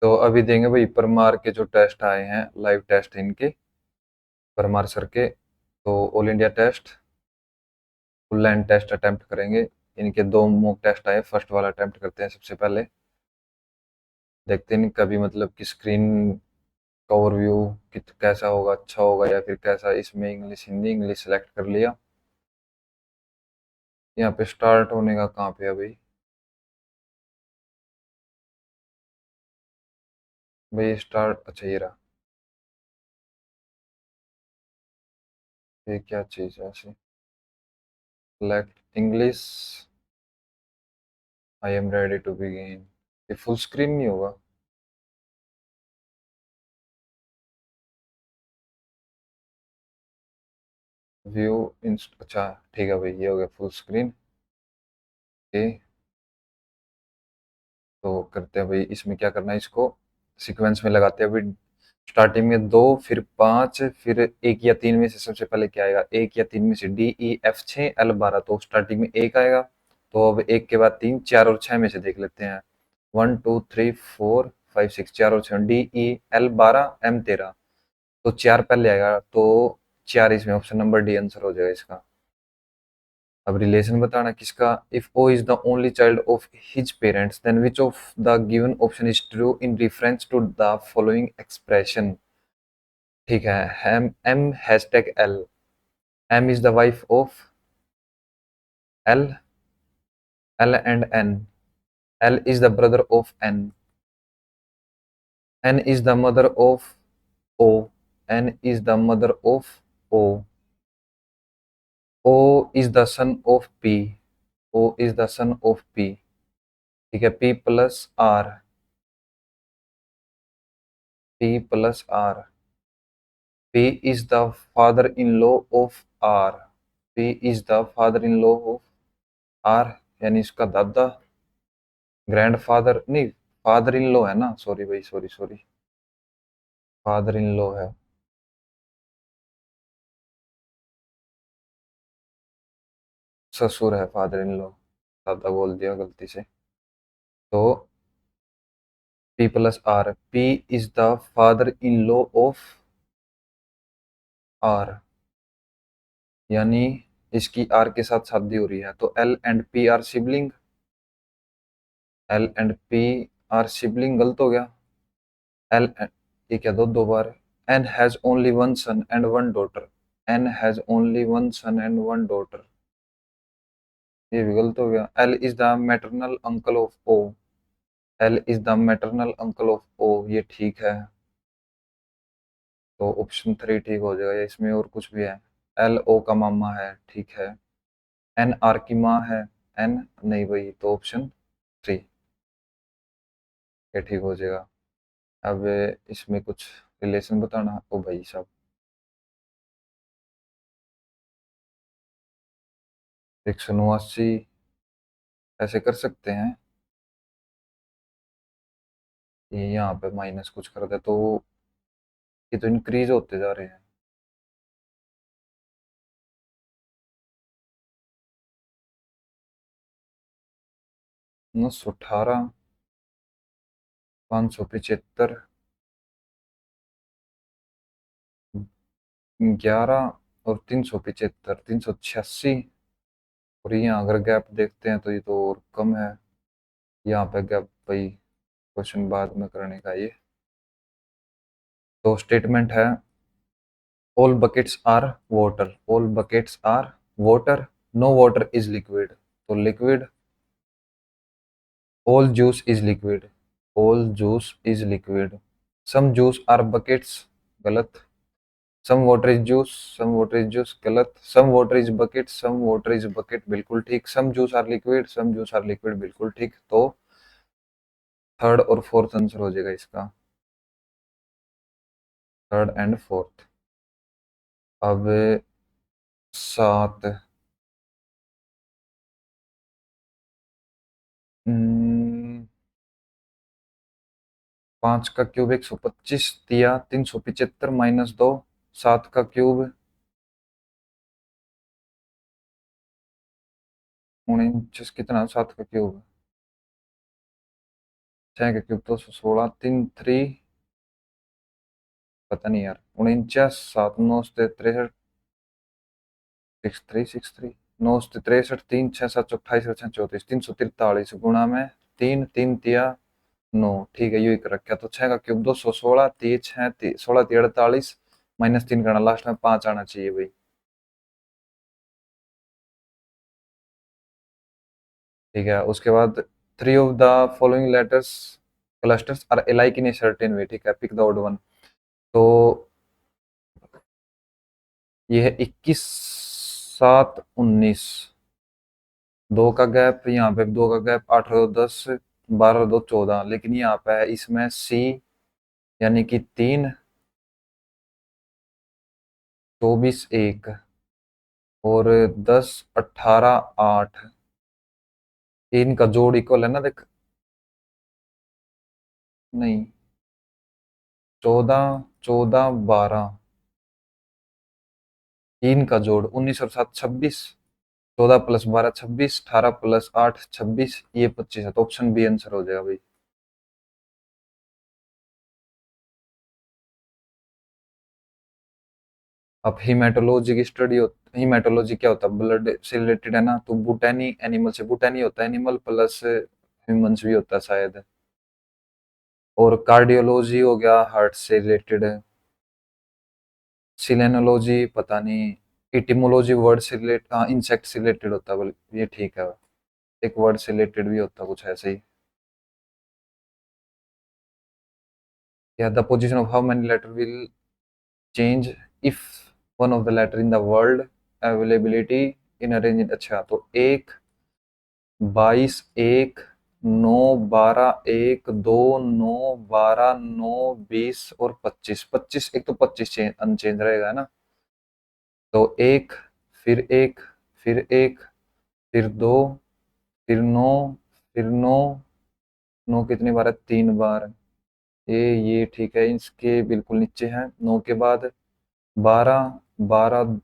तो अभी देंगे भाई परमार के जो टेस्ट आए हैं, लाइव टेस्ट इनके, परमार सर के। तो all India test, full length test attempt करेंगे। इनके दो मॉक टेस्ट आए, फर्स्ट वाला अटेम्प्ट करते हैं सबसे पहले। देखते हैं इनका भी मतलब कि स्क्रीन का ओवरव्यू कैसा होगा, अच्छा होगा या फिर कैसा। इसमें इंग्लिश हिंदी, इंग्लिश सेलेक्ट कर लिया। यहाँ पे स्टार्ट होने का कहाँ पे है भाई? भाई स्टार्ट, अच्छा ये रहा। ये क्या चीज़ है ऐसे? Select English, I am ready to begin. ये फुल स्क्रीन नहीं होगा? व्यू इंस्ट, अच्छा ठीक है भाई, ये हो गया फुल स्क्रीन। ओके, तो करते हैं भाई। इसमें क्या करना है, इसको सीक्वेंस में लगाते हैं अभी। स्टार्टिंग में दो, फिर पाँच, फिर एक या तीन में से सबसे पहले क्या आएगा? एक या तीन में से डी ई एफ 6 L 12, तो स्टार्टिंग में एक आएगा। तो अब एक के बाद तीन, चार और छह में से देख लेते हैं। 1 2 3 4 5 6, चार और छह, डी ई L 12 M 13। तो चार पहले आएगा, तो चार इसमें ऑप्शन नंबर डी आंसर हो जाएगा इसका। अब रिलेशन बताना किसका। If O is the only child of his parents, then which of the given option is true in reference to the following expression. ठीक है। M M hashtag L, M is the wife of L, L and N, L is the brother of N, N is the mother of O, N is the mother of O, O is the son of P, O is the son of P. ठीक है, P plus R, P plus R. P is the father-in-law of R. P is the father-in-law of R, यानी इसका दादा, grandfather नहीं, father in law है ना, sorry भाई, sorry sorry, father in law है। ससुर है फादर इन लॉ, दादा बोल दिया गलती से। तो P plus R, P is the father in law of R, यानी इसकी R के साथ शादी हो रही है, तो L and P are sibling, L and P are sibling, गलत हो गया। एल, ये क्या, दो दो बार। N has only one son and one daughter, N has only one son and one daughter, ये भी गलत हो गया। L is the maternal uncle of O, L is the maternal uncle of O, ये ठीक है। तो ऑप्शन थ्री ठीक हो जाएगा, या इसमें और कुछ भी है? एल ओ का मामा है, ठीक है। एन आर की माँ है, एन नहीं भाई, तो ऑप्शन थ्री ये ठीक हो जाएगा। अब इसमें कुछ रिलेशन बताना। ओ भाई साहब, 189 ऐसे कर सकते हैं? ये यहाँ पे माइनस कुछ कर दे तो ये तो इंक्रीज होते जा रहे हैं। 918, 575, 11 और 375, 386। और यहाँ अगर गैप देखते हैं तो ये तो और कम है। यहाँ पे गैप भाई क्वेश्चन बाद में करने का ये। तो स्टेटमेंट है, all buckets are water, all buckets are water, no water is liquid, तो liquid. All juice is liquid, all juice is liquid, some juice are buckets, गलत। Some water is juice, some water is juice, गलत। Some water is bucket, some water is bucket, बिल्कुल ठीक। Some juice are liquid, some juice are liquid, बिल्कुल ठीक। तो third और fourth answer हो जाएगा इसका, थर्ड एंड फोर्थ। अब सात, 5 का क्यूब 125 दिया, 375 -2, 7 का क्यूब 49, कितना, 7 का क्यूब छः का क्यूब 216, तीन थ्री, पता नहीं यार, 49, 7 9 से 63, 63 9 से 63, 3 6 7 28 6 34, 343 गुणा में तीन, तीन तिया 9, ठीक है, यही कर रखा। तो छः का क्यूब 216, तीय छः, 16 ती 48, -3 करना, लास्ट में 5 आना चाहिए भाई। ठीक है, उसके बाद three of the following letters clusters are alike in a certain way, ठीक है, पिक द ऑड वन। तो ये है 21 7 19, दो का गैप, यहाँ पे दो का गैप, 8 और 10, 12 2 14, लेकिन यहाँ पे है इसमें सी यानी कि 3, 24 1 और 10 18 8, इनका जोड़ इक्वल है ना, देख, नहीं, 14 14 12, तीन का जोड़ 19 और 7 26, 14 प्लस 12 26, 18 प्लस 8 26, ये 25 है, तो ऑप्शन बी आंसर हो जाएगा भाई। अब हीमेटोलॉजी की स्टडी हीमेटोलॉजी क्या होता है, ब्लड से रिलेटेड है ना, तो बुटानी एनिमल से, बुटानी होता है एनिमल प्लस ह्यूमंस भी होता है शायद, और कार्डियोलॉजी हो गया हार्ट से रिलेटेड है, सिलेनोलॉजी पता नहीं, इटिमोलॉजी वर्ड से रिलेटेड, हाँ इंसेक्ट से रिलेटेड होता है, बोले ये ठीक है, एक वर्ड से रिलेटेड भी होता है कुछ ऐसे ही। या the position of how many letter will change if one of the letter in the world availability in arrange, अच्छा तो एक, 22 1 9 12 1 2 9 12 9 20 और 25, 25 एक, तो 25 अनचेंज रहेगा ना, तो एक, फिर एक, फिर एक, फिर दो, फिर नौ, फिर नौ, नौ कितनी बार है, 3 बार, ये ठीक है, इसके बिल्कुल नीचे है, नौ के बाद 12 12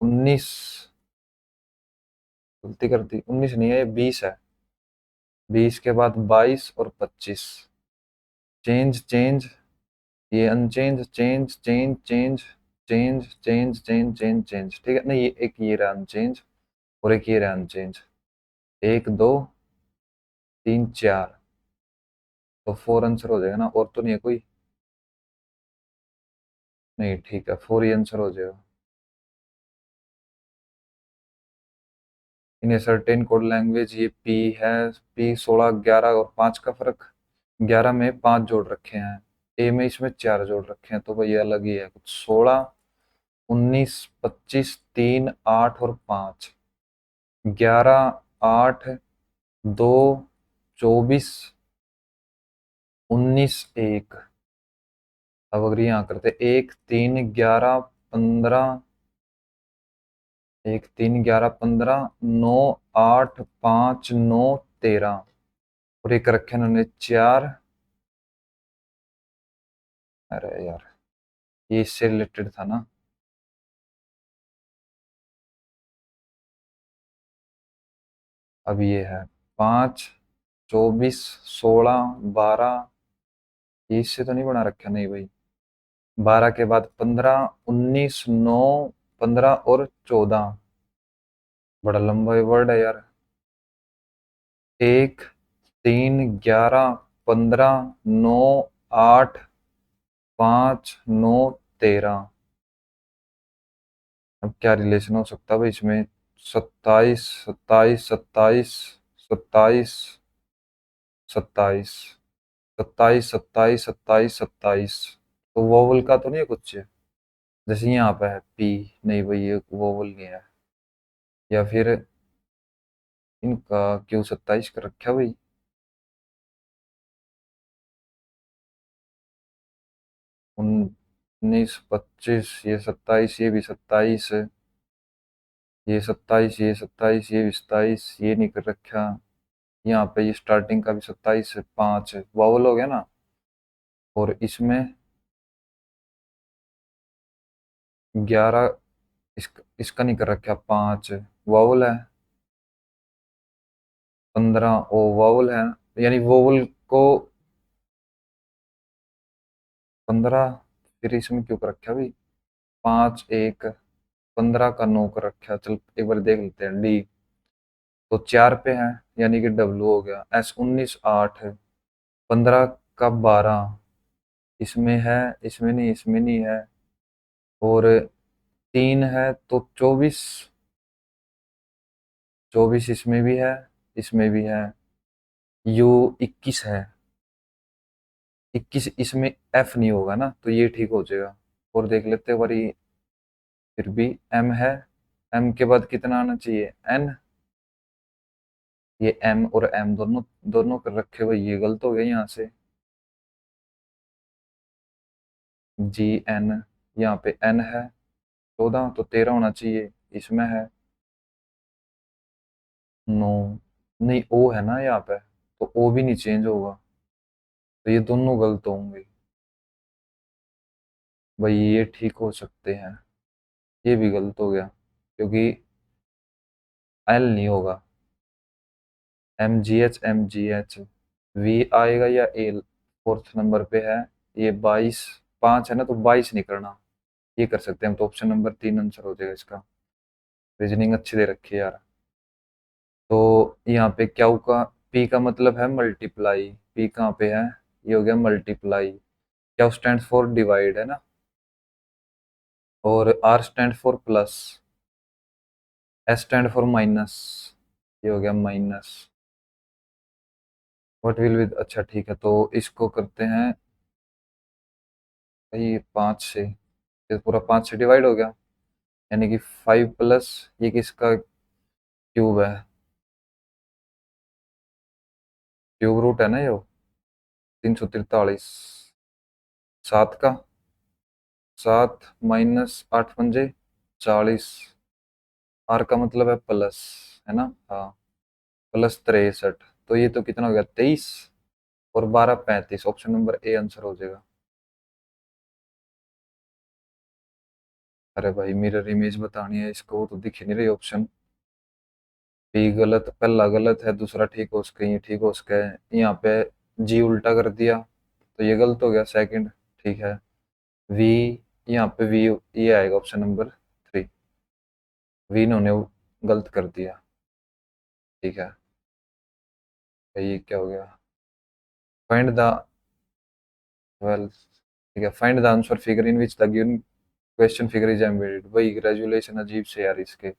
19, गलती कर दी, 19 नहीं है, ये 20 है, 20 के बाद 22 और 25, चेंज चेंज, ये change, change change change change change change change चेंज, ठीक है, नहीं ये एक, ये रहा अनचेंज और एक ये रहा अनचेंज, एक दो तीन चार, तो 4 आंसर हो जाएगा ना, और तो नहीं है कोई, नहीं ठीक है, 4 ही आंसर हो जाएगा। इन ए सर्टेन कोड लैंग्वेज, ये पी है, पी 16 11 और 5 का फर्क, 11 में 5 जोड़ रखे हैं, ए में इसमें 4 जोड़ रखे हैं, तो भाई ये अलग ही है कुछ, 16 19 25 3 8 और 5, 11 8 2 24 19 1, अब अगर यहाँ करते 1 3 11 15, 1 3 11 15 9 8 5 9 13, और एक रखे इन्होंने 4, अरे यार ये इससे रिलेटेड था ना, अब ये है 5 24 16 12, ये इससे तो नहीं बना रखा, नहीं भाई, 12 के बाद 15 19 9 15 और 14, बड़ा लंबा वर्ड है यार, 1 3 11 15 9 8 5 9 13, अब क्या रिलेशन हो सकता है भाई इसमें, 27 27 27 27 27 27 27 27 27, तो वोवल का तो नहीं है कुछ, जैसे यहाँ पे है पी, नहीं भाई ये वोवल नहीं है, या फिर इनका क्यों 27 कर रखा भाई, 19 25, ये 27, ये भी 27, ये 27 ये 27 ये भी 27, ये नहीं कर रखा, यहाँ पे ये स्टार्टिंग का भी 27 5 वावल हो गया ना, और इसमें 11, इसका नहीं कर रखा, 5 वावल है, 15 ओ वावल है, यानी वोवल को 15, फिर इसमें क्यों कर रखा भाई? 5 1 15 का 9 कर रखा। चल एक बार देख लेते हैं। डी तो 4 पे है, यानी कि डब्ल्यू हो गया। एस 19 8, 15 का 12 इसमें है, इसमें नहीं है। और 3 है तो 24, 24 इसमें भी है, इसमें भी है। यू 21 है, 21 इसमें एफ नहीं होगा ना, तो ये ठीक हो जाएगा। और देख लेते हैं बारी, फिर भी एम है। एम के बाद कितना आना चाहिए? एन। ये एम और एम दोनों दोनों कर रखे हुए, ये गलत हो गया यहाँ से। जी एन, यहाँ पे एन है 14, तो 13 होना चाहिए, इसमें है 9। नहीं ओ है ना यहाँ पे, तो ओ भी नहीं चेंज होगा, तो ये दोनों गलत होंगे भाई। ये ठीक हो सकते हैं, ये भी गलत हो गया, क्योंकि एल नहीं होगा। एम जी एच वी आएगा या एल? फोर्थ नंबर पे है ये 22, 5 है ना, तो 22 नहीं करना। ये कर सकते हैं हम, तो ऑप्शन नंबर 3 आंसर हो जाएगा इसका। रीजनिंग अच्छी दे रखी है यार। तो यहाँ पे क्या होगा? पी का मतलब है मल्टीप्लाई, पी कहाँ पे है? ये हो गया मल्टीप्लाई। क्या स्टैंड फॉर डिवाइड है ना, और R stand for plus, S stand for minus, ये हो गया माइनस। व्हाट विल विद, अच्छा ठीक है, तो इसको करते हैं भाई 5 से। ये पूरा 5 से डिवाइड हो गया, यानी कि 5 प्लस ये किसका क्यूब है? क्यूब रूट है ना ये, 343। 7 का 7 माइनस 8 पंजे 40, आर का मतलब है प्लस, है ना? हाँ, प्लस 63। तो ये तो कितना हो गया? 23 और 12 35। ऑप्शन नंबर ए आंसर हो जाएगा। अरे भाई मिरर इमेज बतानी है इसको, तो दिख ही नहीं रही ऑप्शन। बी गलत, पहला गलत है, दूसरा ठीक हो सके, ये ठीक हो सके। यहाँ पे जी उल्टा कर दिया, तो ये गलत हो गया सेकंड। ठीक है, वी, यहाँ पे वी, ये आएगा ऑप्शन नंबर 3। वी इन्होंने गलत कर दिया। ठीक है भाई, ये क्या हो गया? फाइंड द, वेल ठीक है, find the answer figure in which the given question figure is embedded. वही ग्रेजुलेशन अजीब से यार इसके।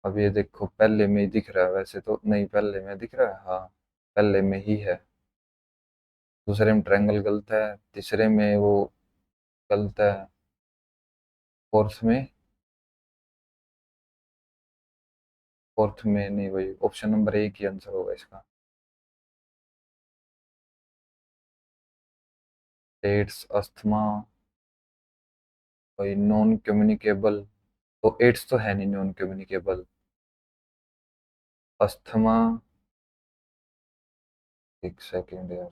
अब ये देखो, पहले में ही दिख रहा है वैसे तो, नहीं पहले में दिख रहा है, हाँ पहले में ही है। दूसरे में ट्रायंगल गलत है, तीसरे में वो गलत है, फोर्थ में, फोर्थ में नहीं, वही ऑप्शन नंबर ए की आंसर होगा इसका। एड्स, अस्थमा, वही नॉन कम्युनिकेबल, तो एड्स तो है नहीं नॉन कम्युनिकेबल। अस्थमा, एक सेकेंड यार,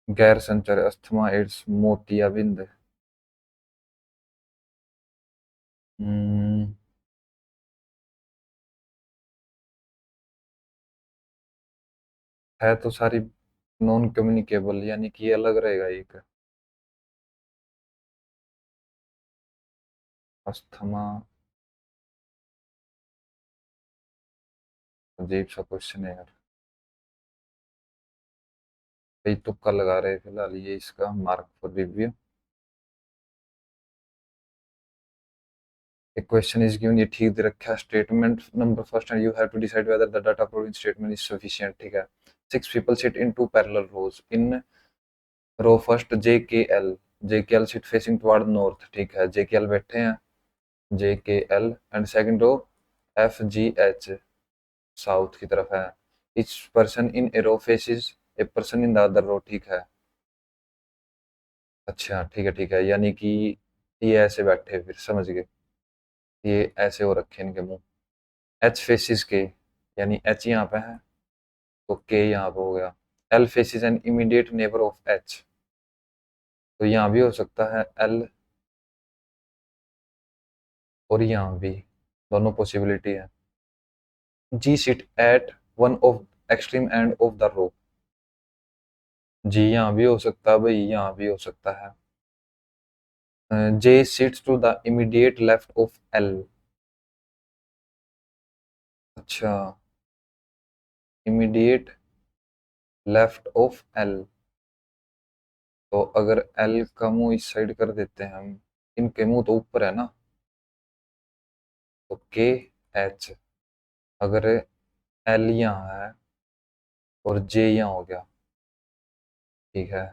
गैर संचारी अस्थमा, एड्स, मोतियाबिंद। हम्म, है तो सारी नॉन कम्युनिकेबल, यानी कि ये अलग रहेगा एक। अस्थमा, अजीब सा क्वेश्चन है यार। कई तुक्का लगा रहे हैं फिलहाल, ये इसका mark for review. A question is given, ये ठीक दे रखा है। Statement number first and you have to decide whether the data provision statement is sufficient. ठीक है, 6 people sit in 2 parallel rows in row first J K L sit facing toward north. ठीक है, J K L बैठे हैं, J K L, and second row F G H south की तरफ है। Each person in a row faces a person in the other row. ठीक है, अच्छा ठीक है, यानी कि ये ऐसे बैठे, फिर समझ गए, ये ऐसे हो रखे इनके मुंह। एच फेसिस के, यानी एच यहाँ पे है, तो के यहाँ पे हो गया। L faces an immediate neighbour of H, तो यहाँ भी हो सकता है एल, और यहाँ भी, दोनों पॉसिबिलिटी है। G sit at one of extreme end of the row. G यहाँ भी हो सकता है भाई, यहाँ भी हो सकता है। J sits to the immediate left of L. अच्छा, इमीडिएट लेफ्ट ऑफ एल, तो अगर एल का मुंह इस साइड कर देते हैं हम, इनके मुंह तो ऊपर है ना, तो के एच, अगर एल यहाँ है और जे यहाँ हो गया, ठीक है।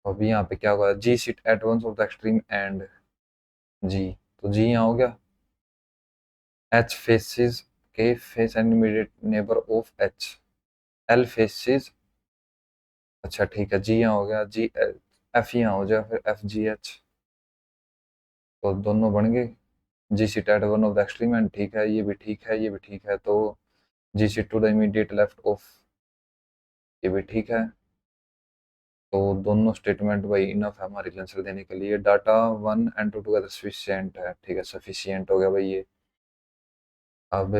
अभी यहाँ पे क्या होगा, G sit at one of the extreme end G, तो जी यहाँ हो गया। H faces K face and immediate neighbour of H, L faces, अच्छा ठीक है, जी यहाँ हो गया, जी एफ यहाँ हो जाएगा, फिर एफ जी एच, तो दोनों बन गए। G sit at one of the extreme end, ठीक है, ये भी ठीक है, ये भी ठीक है, तो G sit to the immediate left of, ये भी ठीक है। तो दोनों स्टेटमेंट भाई इनफ है हमारे आंसर देने के लिए। Data one and to together sufficient है, ठीक है, सफिशिएंट हो गया भाई ये। अब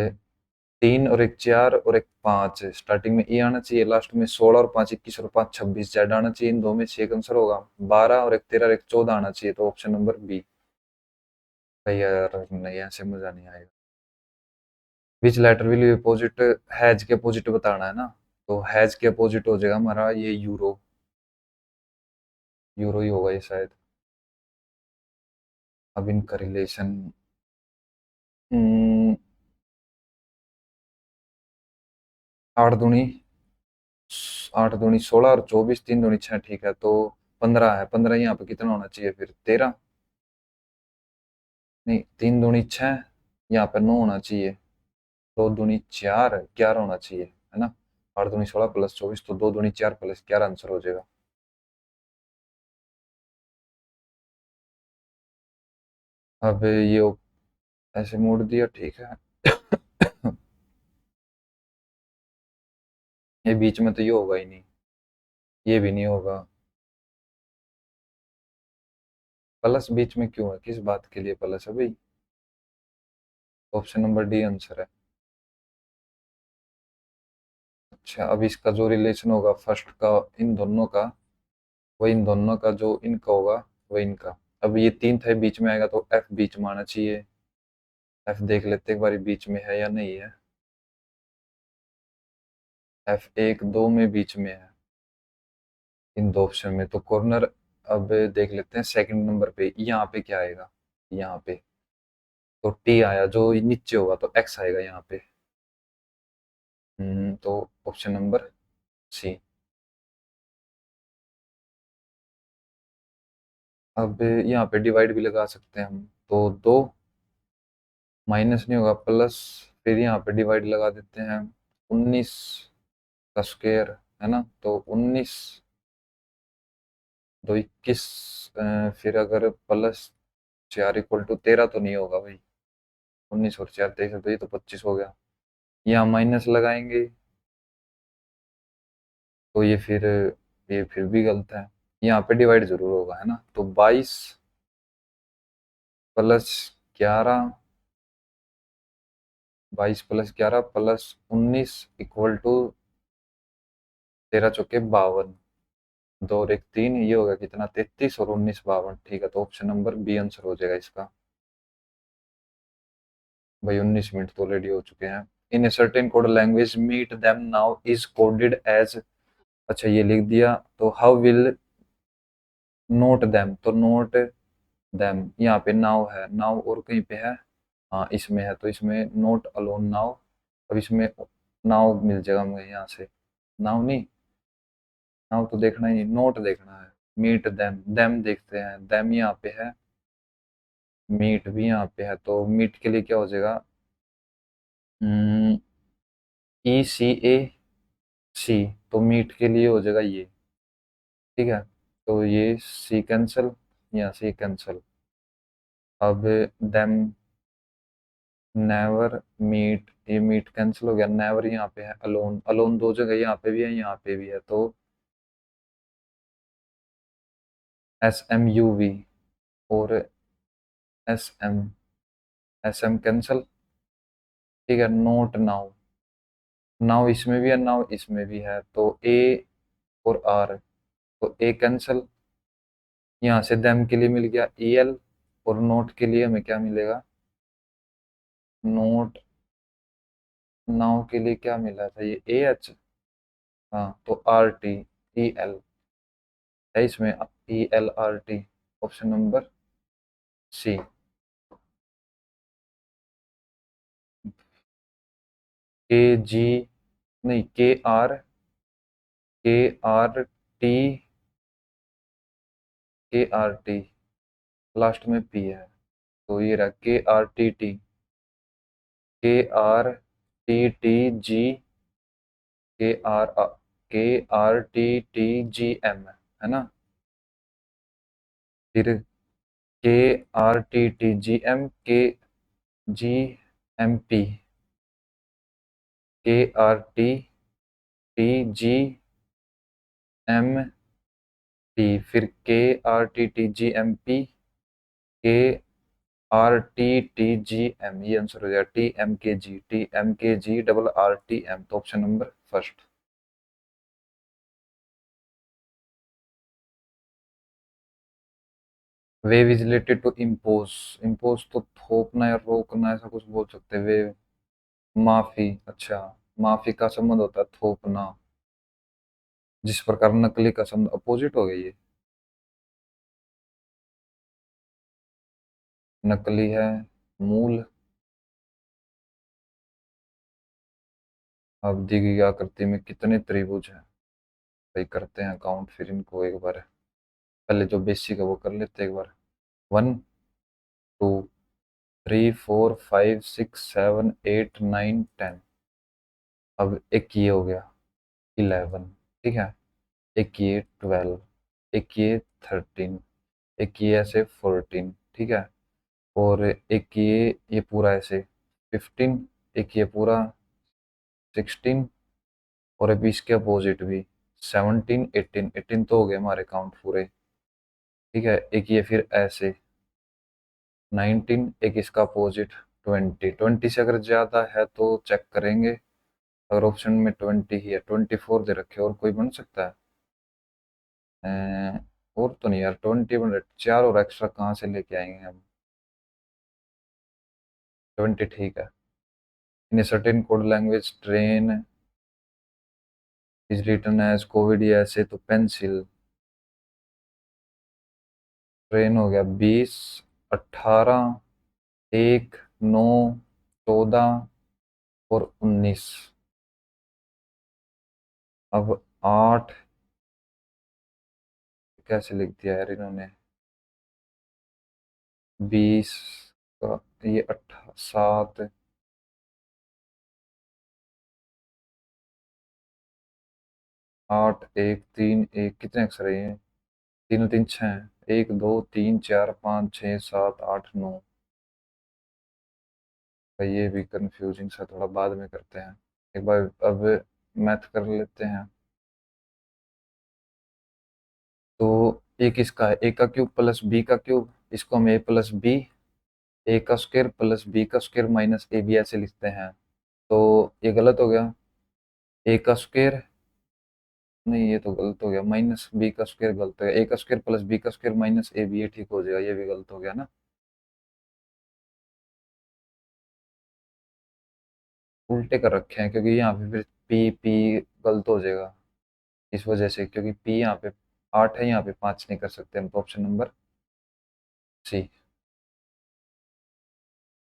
3 और एक 4 और एक 5, स्टार्टिंग में ई आना चाहिए, लास्ट में 16 और 5 21 और 5 26 जेड आना चाहिए, इन दो में से एक आंसर होगा। 12 और एक 13 और एक 14 आना चाहिए, तो ऑप्शन नंबर बी। भाई यार नहीं, ऐसे मजा नहीं आएगा। Which letter will be opposite, has K opposite बताना है ना, तो हैज के अपोजिट हो जाएगा हमारा ये यूरो, यूरो ही होगा ये शायद। अब इनका रिलेशन 8 दूनी 8 दूनी 16 और 24, 3 दूनी 6, ठीक है, तो 15 है। 15 यहाँ पे कितना होना चाहिए फिर, 13, नहीं 3 दूनी 6, यहाँ पे 9 होना चाहिए, 2 दूनी 4, 11 होना चाहिए, है ना। 8 दूनी 16 प्लस 24, तो 2 दूनी 4 प्लस 11 आंसर हो जाएगा। अब ये ऐसे मोड़ दिया, ठीक है। ये बीच में तो ये होगा ही नहीं, ये भी नहीं होगा। प्लस बीच में क्यों है, किस बात के लिए प्लस है भाई, ऑप्शन नंबर डी आंसर है। अच्छा, अब इसका जो रिलेशन होगा फर्स्ट का इन दोनों का, वो इन दोनों का जो इनका होगा वो इनका। अब ये 3 था, बीच में आएगा, तो एफ बीच में आना चाहिए। एफ देख लेते एक बार बीच में है या नहीं है। एफ 1 2 में बीच में है, इन दो ऑप्शन में, तो कॉर्नर। अब देख लेते हैं सेकंड नंबर पे, यहाँ पे क्या आएगा, यहाँ पे तो टी आया, जो नीचे होगा तो एक्स आएगा यहाँ पे। तो ऑप्शन नंबर सी। अब यहाँ पे डिवाइड भी लगा सकते हैं हम, तो 2 माइनस नहीं होगा, प्लस, फिर यहाँ पे डिवाइड लगा देते हैं, 19 का स्क्वायर, है ना, तो 19 2 21, फिर अगर प्लस 4 इक्वल टू 13 तो नहीं होगा भाई, 19 और 4 23, तो ये तो 25 हो गया। यहाँ माइनस लगाएंगे, तो ये फिर भी गलत है, यहाँ पे डिवाइड जरूर होगा, है ना, तो 22 plus 11, 22 plus 11 plus 19 equal to 13 चौके 52, 2 और 1 3, ये होगा कितना, 33 और 19 52, ठीक है, तो ऑप्शन नंबर बी आंसर हो जाएगा इसका। भाई 19 मिनट तो ऑलरेडी हो चुके हैं। In a certain code language meet them now is coded as, अच्छा ये लिख दिया, तो हाउ विल नोट देम, तो नोट देम यहाँ पे नाउ है, नाउ और कहीं पे है, हाँ इसमें है, तो इसमें नोट अलोन नाउ। अब इसमें नाउ मिल जाएगा मुझे यहाँ से, नाउ नहीं, नाउ तो देखना ही नहीं, नोट देखना है। मीट देम, देम देखते हैं, देम यहाँ पे है, मीट भी यहाँ पे है, तो मीट के लिए क्या हो जाएगा, ई सी ए सी, तो मीट के लिए हो जाएगा ये, ठीक है, तो ये सी कैंसल, यहाँ सी कैंसल। अब देम नेवर मीट, ये मीट कैंसिल हो गया, नेवर यहाँ पे है, अलोन, अलोन दो जगह यहाँ पे भी है, यहाँ पे भी है, तो एस एम यू वी और S M, S M cancel, ठीक है, नोट नाउ, नाउ इसमें भी है, नाउ इसमें भी है, तो ए और आर, तो ए कैंसल, यहाँ से देम के लिए मिल गया ई एल, और नोट के लिए हमें क्या मिलेगा, नोट, नाउ के लिए क्या मिला था, ये ए एच, हाँ तो आर टी ई एल है इसमें, E L R T, option number C. K G, नहीं K R T, K R T, last में पी है, तो ये रहा K R T T, K R T T G, K R K R T T G M है ना, फिर K R T T G M, K G M P, K R T T G M P, फिर K R T T G M P, K R T T G M, ये answer हो जाएगा T M K G double R T M, तो option number first. Wave is related to impose, impose तो थोपना या रोकना ऐसा कुछ बोल सकते हैं, वेव, माफी, अच्छा, माफी का संबंध होता है थोपना, जिस प्रकार नकली का संबंध अपोजिट हो गई है, नकली है मूल। अब दी गई आकृति में कितने त्रिभुज हैं, भाई करते हैं काउंट फिर इनको एक बार, पहले जो बेसिक है वो कर लेते हैं एक बार, 1 2 3 4 5 6 7 8 9 10, अब एक ये हो गया 11, ठीक है, एक ये 12, एक ये 13, एक ये ऐसे 14, ठीक है, और एक ये पूरा ऐसे 15, एक ये पूरा 16, और अभी इसके अपोजिट भी 17 18, 18 तो हो गए हमारे काउंट पूरे, ठीक है, एक ये फिर ऐसे 19, एक इसका अपोजिट 20, 20 से अगर ज्यादा है तो चेक करेंगे, अगर ऑप्शन में 20 ही है, 24 दे रखे, और कोई बन सकता है, और तो नहीं यार, 20 बन रहे, चार और एक्स्ट्रा कहाँ से लेके आएंगे हम, 20 ठीक है। In certain code language train is written as covid, ऐसे तो पेंसिल, ट्रेन हो गया 20, 18, 1, 9, 14 और 19, अब 8, कैसे लिख दिया यार इन्होंने, 20 का, ये 7, 8, 1 3 1, कितने अक्षर है ये, 3 3 6, 1 2 3 4 5 6 7 8 9, ये भी कंफ्यूजिंग सा, थोड़ा बाद में करते हैं एक बार, अब मैथ कर लेते हैं। तो एक इसका है ए का क्यूब प्लस बी का क्यूब, इसको हम ए प्लस बी, ए का स्क्वायर प्लस बी का स्क्वायर माइनस ए बी ऐसे लिखते हैं, तो ये गलत हो गया, ए का स्क्वायर, नहीं ये तो गलत हो गया, माइनस बी का स्क्वायर गलत हो गया, ए का स्क्वायर प्लस बी का स्क्वायर माइनस ए बी, ये ठीक हो जाएगा, ये भी गलत हो गया ना, उल्टे कर रखे हैं क्योंकि यहाँ पे फिर पी पी गलत हो जाएगा, इस वजह से, क्योंकि पी यहाँ पे 8 है, यहाँ पे 5 नहीं कर सकते हम, तो ऑप्शन नंबर सी।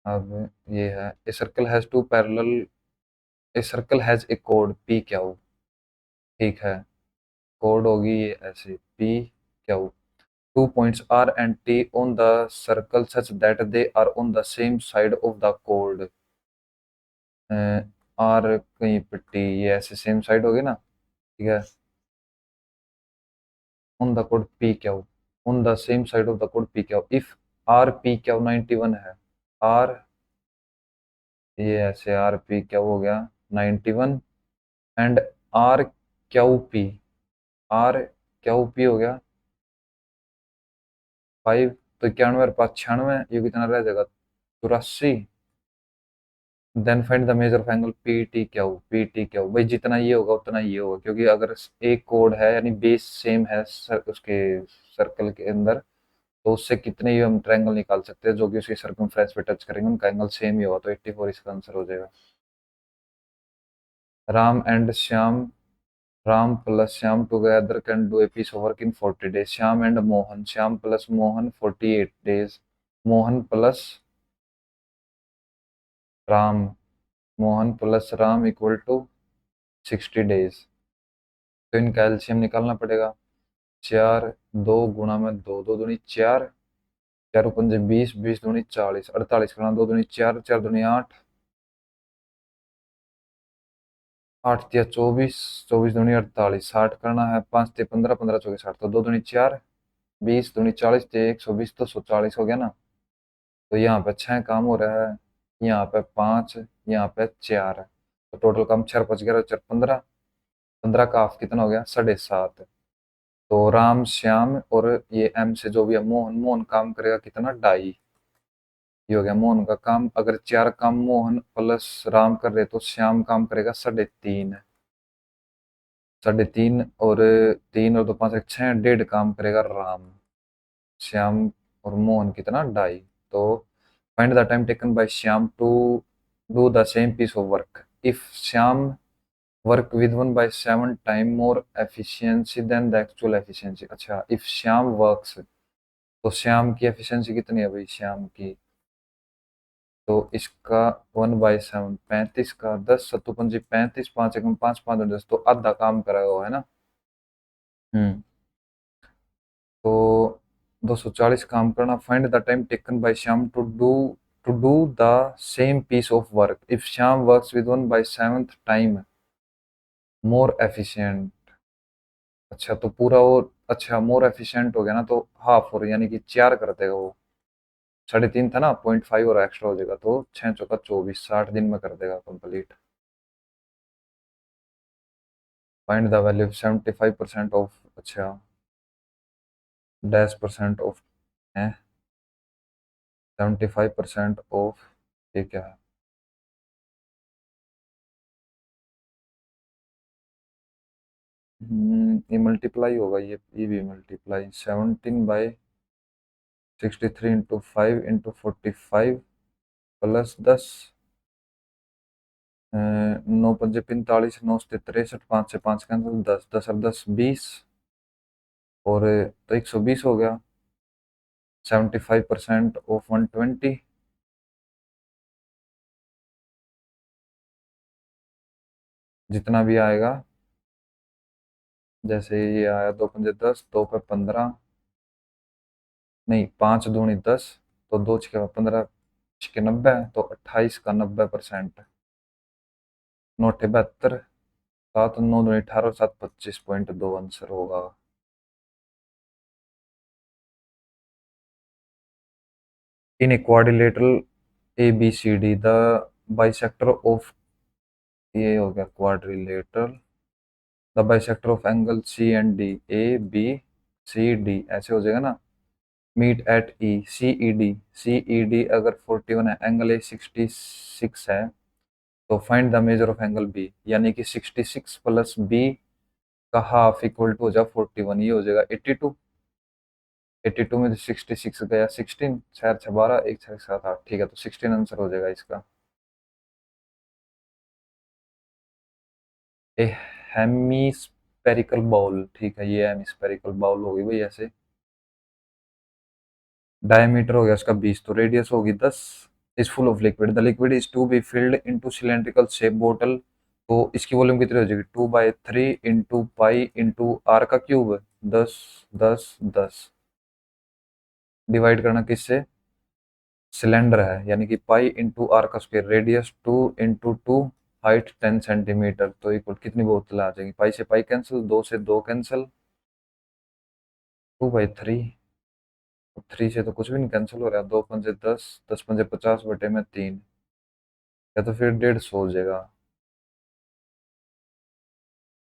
अब ये है, a circle has two parallel, a circle has a code P Q, ठीक है, कोड होगी ये ऐसे P Q, 2 points R and T on the circle such that they are on the same side of the chord, R कहीं पे T, ये ऐसे same side होगी ना, ठीक है, on the code P Q, on the same side of the code P Q, if R P Q 91 है, are, ये ऐसे आर पी क्यू हो गया 91, and R Q P, R Q P हो गया 5, तो 91 और 5 96, ये कितना रह जाएगा, 84, then find the measure of angle P T Q. P T Q भाई जितना ये होगा उतना ये होगा, क्योंकि अगर एक कोड है यानी बेस सेम है उसके सर्कल के अंदर, तो उससे कितने ही हम ट्रायंगल निकाल सकते हैं जो कि उसकी सर्कमफ्रेंस पे टच करेंगे, उनका एंगल सेम ही होगा, तो 84 इसका आंसर हो जाएगा। Ram and Shyam, Ram plus Shyam together can do a piece of work in 40 days. Shyam and Mohan, Shyam plus Mohan 48 days. Mohan plus Ram, Mohan plus Ram equal to 60 days. तो इनका एलसीएम निकालना पड़ेगा। चार, दो गुणा में दो, दो दूनी चार, चार पंजे 20, 20 दूनी 40, 48 करना, दो दूनी चार, चार दूनी 8, 8 तिया 24, 24 दूनी 48, 60 करना है, 5 तिया 15, 15 चौके 60, तो दो दूनी चार, 20 दूनी 40, तो 120, तो 140 हो गया ना। तो यहाँ पे 6 काम हो रहा है, यहाँ पे 5, यहाँ पे 4, तो टोटल काम 4 5 11 4 15, 15 का हाफ कितना हो गया 7.5। तो राम श्याम और ये एम से जो भी है मोहन, मोहन काम करेगा कितना 2.5, ये हो गया मोहन का काम। अगर 4 काम मोहन प्लस राम कर रहे तो श्याम काम करेगा 3.5, 3.5 और 3 और 2 5 1 6, 1.5 काम करेगा राम। श्याम और मोहन कितना 2.5। तो find the time taken by Shyam to do the same piece of work if Shyam work with 1/7 time more efficiency than the actual efficiency. अच्छा, इफ श्याम वर्क्स, तो श्याम की एफिशिएंसी कितनी है भाई श्याम की, तो इसका 1/7, 35 का 10, सत्तू पंजी 35, 5 एकम 5, 5 और 10, तो आधा काम करा हुआ है ना। हम्म। तो 240 काम करना। Find the time taken by Shyam to do the same piece of work if Shyam works with 1/7 time more efficient. अच्छा तो पूरा वो, अच्छा मोर एफिशिएंट हो गया ना, तो हाफ हो रही यानी कि 4 कर देगा वो। 3.5 था ना, 0.5 और एक्स्ट्रा हो जाएगा, तो 6 चौका 24, 60 दिन में कर देगा complete. Find the value 75% of, अच्छा डैश परसेंट ऑफ है, 75% ऑफ, ये क्या है, ये मल्टीप्लाई होगा, ये भी मल्टीप्लाई 17/63 इंटू 5 इंटू 45 प्लस 10, 9 पंजे 45, 9 से 63, 5 से 5 कैंसिल, 10 10 और 10 20, और तो 120 हो गया। 75% ऑफ 120, जितना भी आएगा, जैसे ये आया 2 पंजे 10, 2 पे 15, नहीं 5 दूनी 10, तो 2 छः 15, छः 90, तो 28 का 90%, 9 72, 7 9 दूनी 18, 7 25.2 आंसर होगा। In a quadrilateral A B C D the bisector of, ये हो गया quadrilateral, the bisector of angle C and D, A B C D ऐसे हो जाएगा ना। Meet at E C E D, C E D अगर 41 है, angle A 66 है, तो find the measure of angle B, यानी कि 66 प्लस बी का हाफ इक्वल टू हो जाए 41, ये हो जाएगा 82। 82 में से 66 गया 16, 4 6 12, 1 6 7 8, ठीक है, तो 16 आंसर हो जाएगा इसका। ए हेमीस्पेरिकल बाउल, ठीक है, ये हेमीस्पेरिकल बाउल होगी भाई ऐसे। डायमीटर हो गया उसका 20, तो रेडियस होगी 10। Is full of liquid, the liquid is to be filled into cylindrical shape बोतल, तो इसकी वॉल्यूम कितनी हो जाएगी 2/3 इंटू पाई इंटू आर का क्यूब, 10 10 10, डिवाइड करना किससे, सिलेंडर है यानी कि पाई इंटू आर का square, radius 2 into 2, height 10 centimetre, तो इक्वल कितनी बोतल आ जाएगी, पाई से पाई कैंसिल, 2 से 2 कैंसिल, 2/3, 3 से तो कुछ भी नहीं कैंसिल हो रहा, 2 पंजे 10, 10 पंजे 50 बटे में 3, या तो फिर 150 हो जाएगा।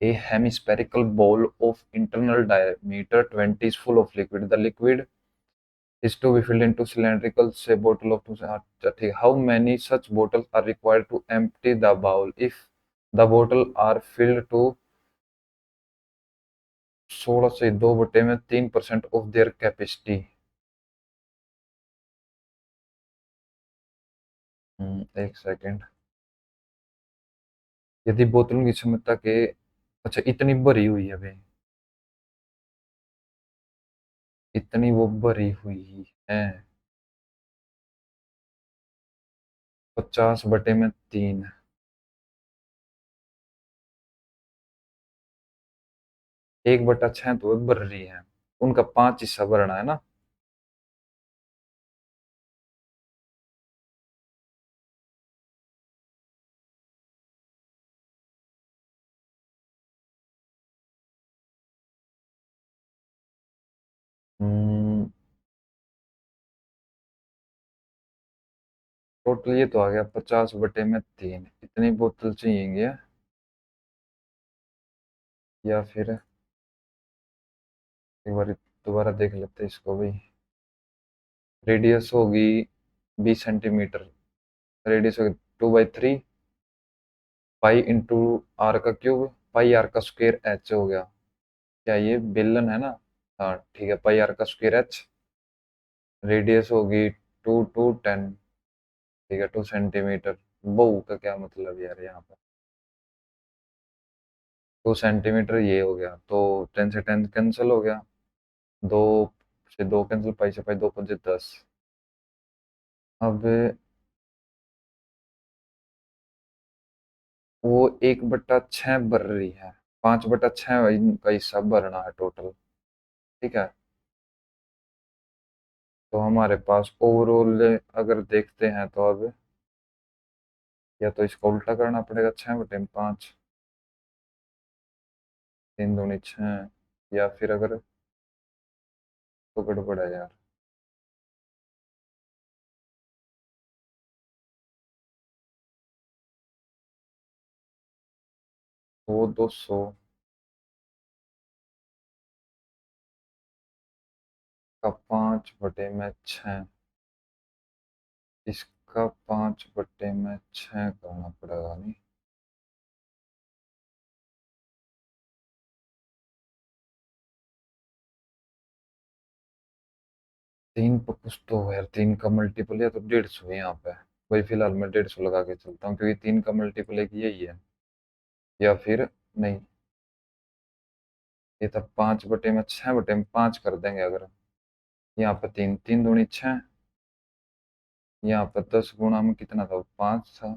A hemispherical bowl of internal diameter 20 is full of liquid. The liquid is to be filled into cylindrical say bottle of अच्छा ठीक है. How many such bottles are required to empty the bowl if the bottle are filled to 16 से 2/3% of their capacity. एक second. यदि बोतलों की क्षमता के अच्छा इतनी भरी हुई है भाई, इतनी वो भरी हुई है 50/3. 1/6 तो वो भर रही है, उनका 5 हिस्सा भरना है ना. टोटल ये तो आ गया 50/3. इतनी बोतल चाहिए या फिर एक बार दोबारा देख लेते हैं इसको भी. रेडियस होगी 20 सेंटीमीटर. रेडियस होगी 2/3 पाई इंटू आर का क्यूब पाई आर का स्क्वायर एच हो गया. क्या ये बेलन है ना. हाँ ठीक है, पाई आर का स्क्वायर एच. रेडियस होगी 2 to 10. ठीक है 2 सेंटीमीटर. बहु का क्या मतलब यार यहाँ पर. 2 सेंटीमीटर ये हो गया तो 10 से 10 कैंसिल हो गया. 2 से 2 कैंसिल, पाई से पाई, 2×5 = 10. अब वो 1/6 भर रही है, 5/6 का हिस्सा भरना है टोटल. ठीक है. तो हमारे पास ओवरऑल अगर देखते हैं तो अब या तो इसको उल्टा करना पड़ेगा, 6/5. 3×2 = 6. या फिर अगर तो गड़बड़ है यार. वो 200 का 5/6. इसका 5/6 करना पड़ेगा नहीं. 3 पर कुछ तो है यार, 3 का मल्टीपल या तो 150 है यहाँ पे. वही फिलहाल मैं 150 लगा के चलता हूँ क्योंकि 3 का मल्टीपल एक यही है. या फिर नहीं, ये तब 5/6 कर देंगे अगर. यहाँ पे 3 3×2 = 6. यहाँ पे 10 गुणा में कितना था, 5 था.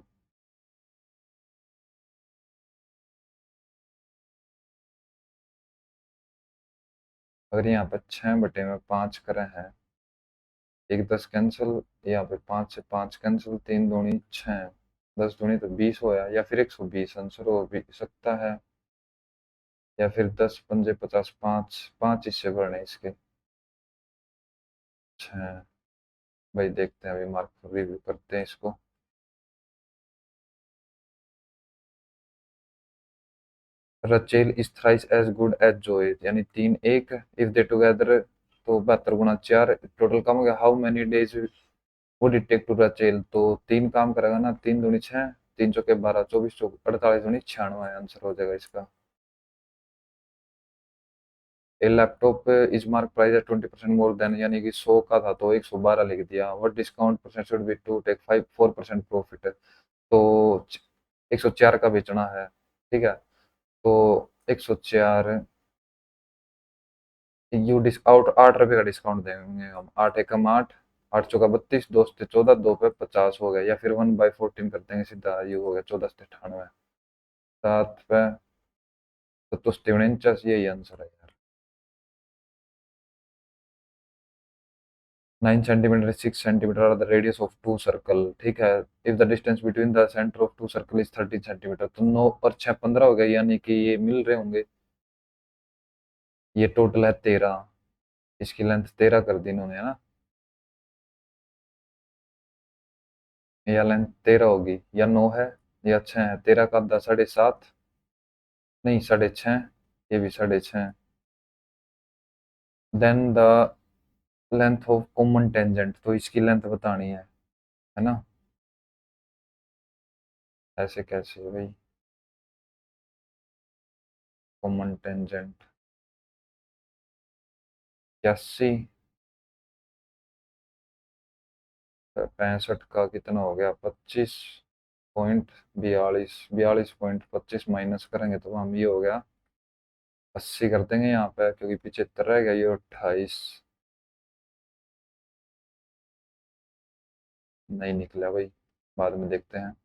अगर यहाँ पे 6/5 करें हैं, एक 10 कैंसिल. यहाँ पे 5 से 5 कैंसिल, 3×2 = 6. 10×2 = 20 होया, या फिर 120 आंसर हो भी सकता है. या फिर 10×5 = 50, 5 हिस्से भरने इसके. 6. भाई देखते हैं, अभी मार्क रिव्यू करते हैं इसको. Rachel is thrice as good as Joey, यानी 3 1 इफ दे टुगेदर तो 72×4 टोटल कम हो गया. How many days would it take to Rachel, तो 3 काम करेगा ना. 3×2 = 6, 3×4 = 12, 24 × 48 = 96 आंसर हो जाएगा इसका. A laptop is mark price at 20% more than, यानी कि 100 का था तो 112 लिख दिया. What discount percent should be to take 4% profit. तो 104 का बेचना है. ठीक है. तो 104 यू डिस्काउंट 8 रुपये का डिस्काउंट देंगे हम. 8 एकम 8, 8 चौका 32, 2 से 14, 2 पे 50 हो गया. या फिर 1/14 कर देंगे सीधा, यू हो गया 14 से 98. 7 पे 7 यही आंसर है यार. 9 centimetre 6 centimetre are the radius of two circle. ठीक है. If the distance between the centre of two circle is 13 centimetre, तो 9 और 6 15 हो गए, यानी कि ये मिल रहे होंगे. ये टोटल है 13. इसकी लेंथ 13 कर दी इन्होंने, है ना. या लेंथ 13 होगी या 9 है या 6 है. 13 का आधा 7.5, नहीं 6.5. ये भी 6.5. Then the length of common tangent, तो इसकी लेंथ बतानी है ना। ऐसे कैसे है भाई, कॉमन टेंजेंट 81, 65 का कितना हो गया, 25.42, 42.25 माइनस करेंगे तो हम ये हो गया 80 कर देंगे यहाँ पे, क्योंकि 75 रह गया, ये 28 नहीं निकला भाई, बाद में देखते हैं।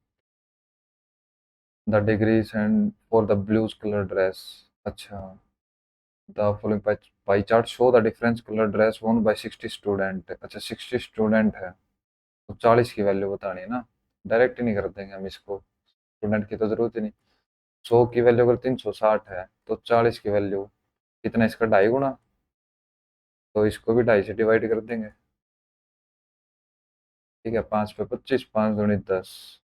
The degrees and for the blues colour dress, अच्छा, the following pie chart show the difference colour dress worn by 60 student, अच्छा 60 स्टूडेंट है, तो 40 की वैल्यू बतानी है ना, डायरेक्ट ही नहीं कर देंगे हम इसको, स्टूडेंट की तो जरूरत ही नहीं। 100 की वैल्यू अगर 360 है तो 40 की वैल्यू कितना, इसका 2.5 गुना, तो इसको भी 2.5 से डिवाइड कर देंगे। ठीक है, 5 पे 25, 5 दूनी 10,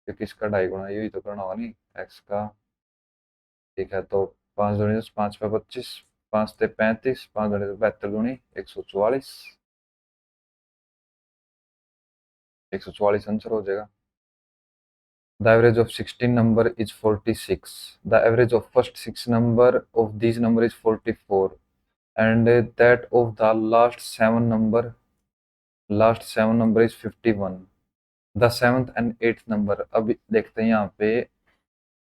क्योंकि इसका 2.5 गुना, यही तो करना होगा नहीं, एक्स का। ठीक है, तो 5 दूनी 10, 5 पे 25, 5 ते 35, 5 दूनी 72 दूनी 144, 144 आंसर हो जाएगा। The average of 16 number is 46. The average of first 6 number of these number is 44, and that of the last seven number is 51. The seventh and eighth number, अब देखते हैं यहाँ पे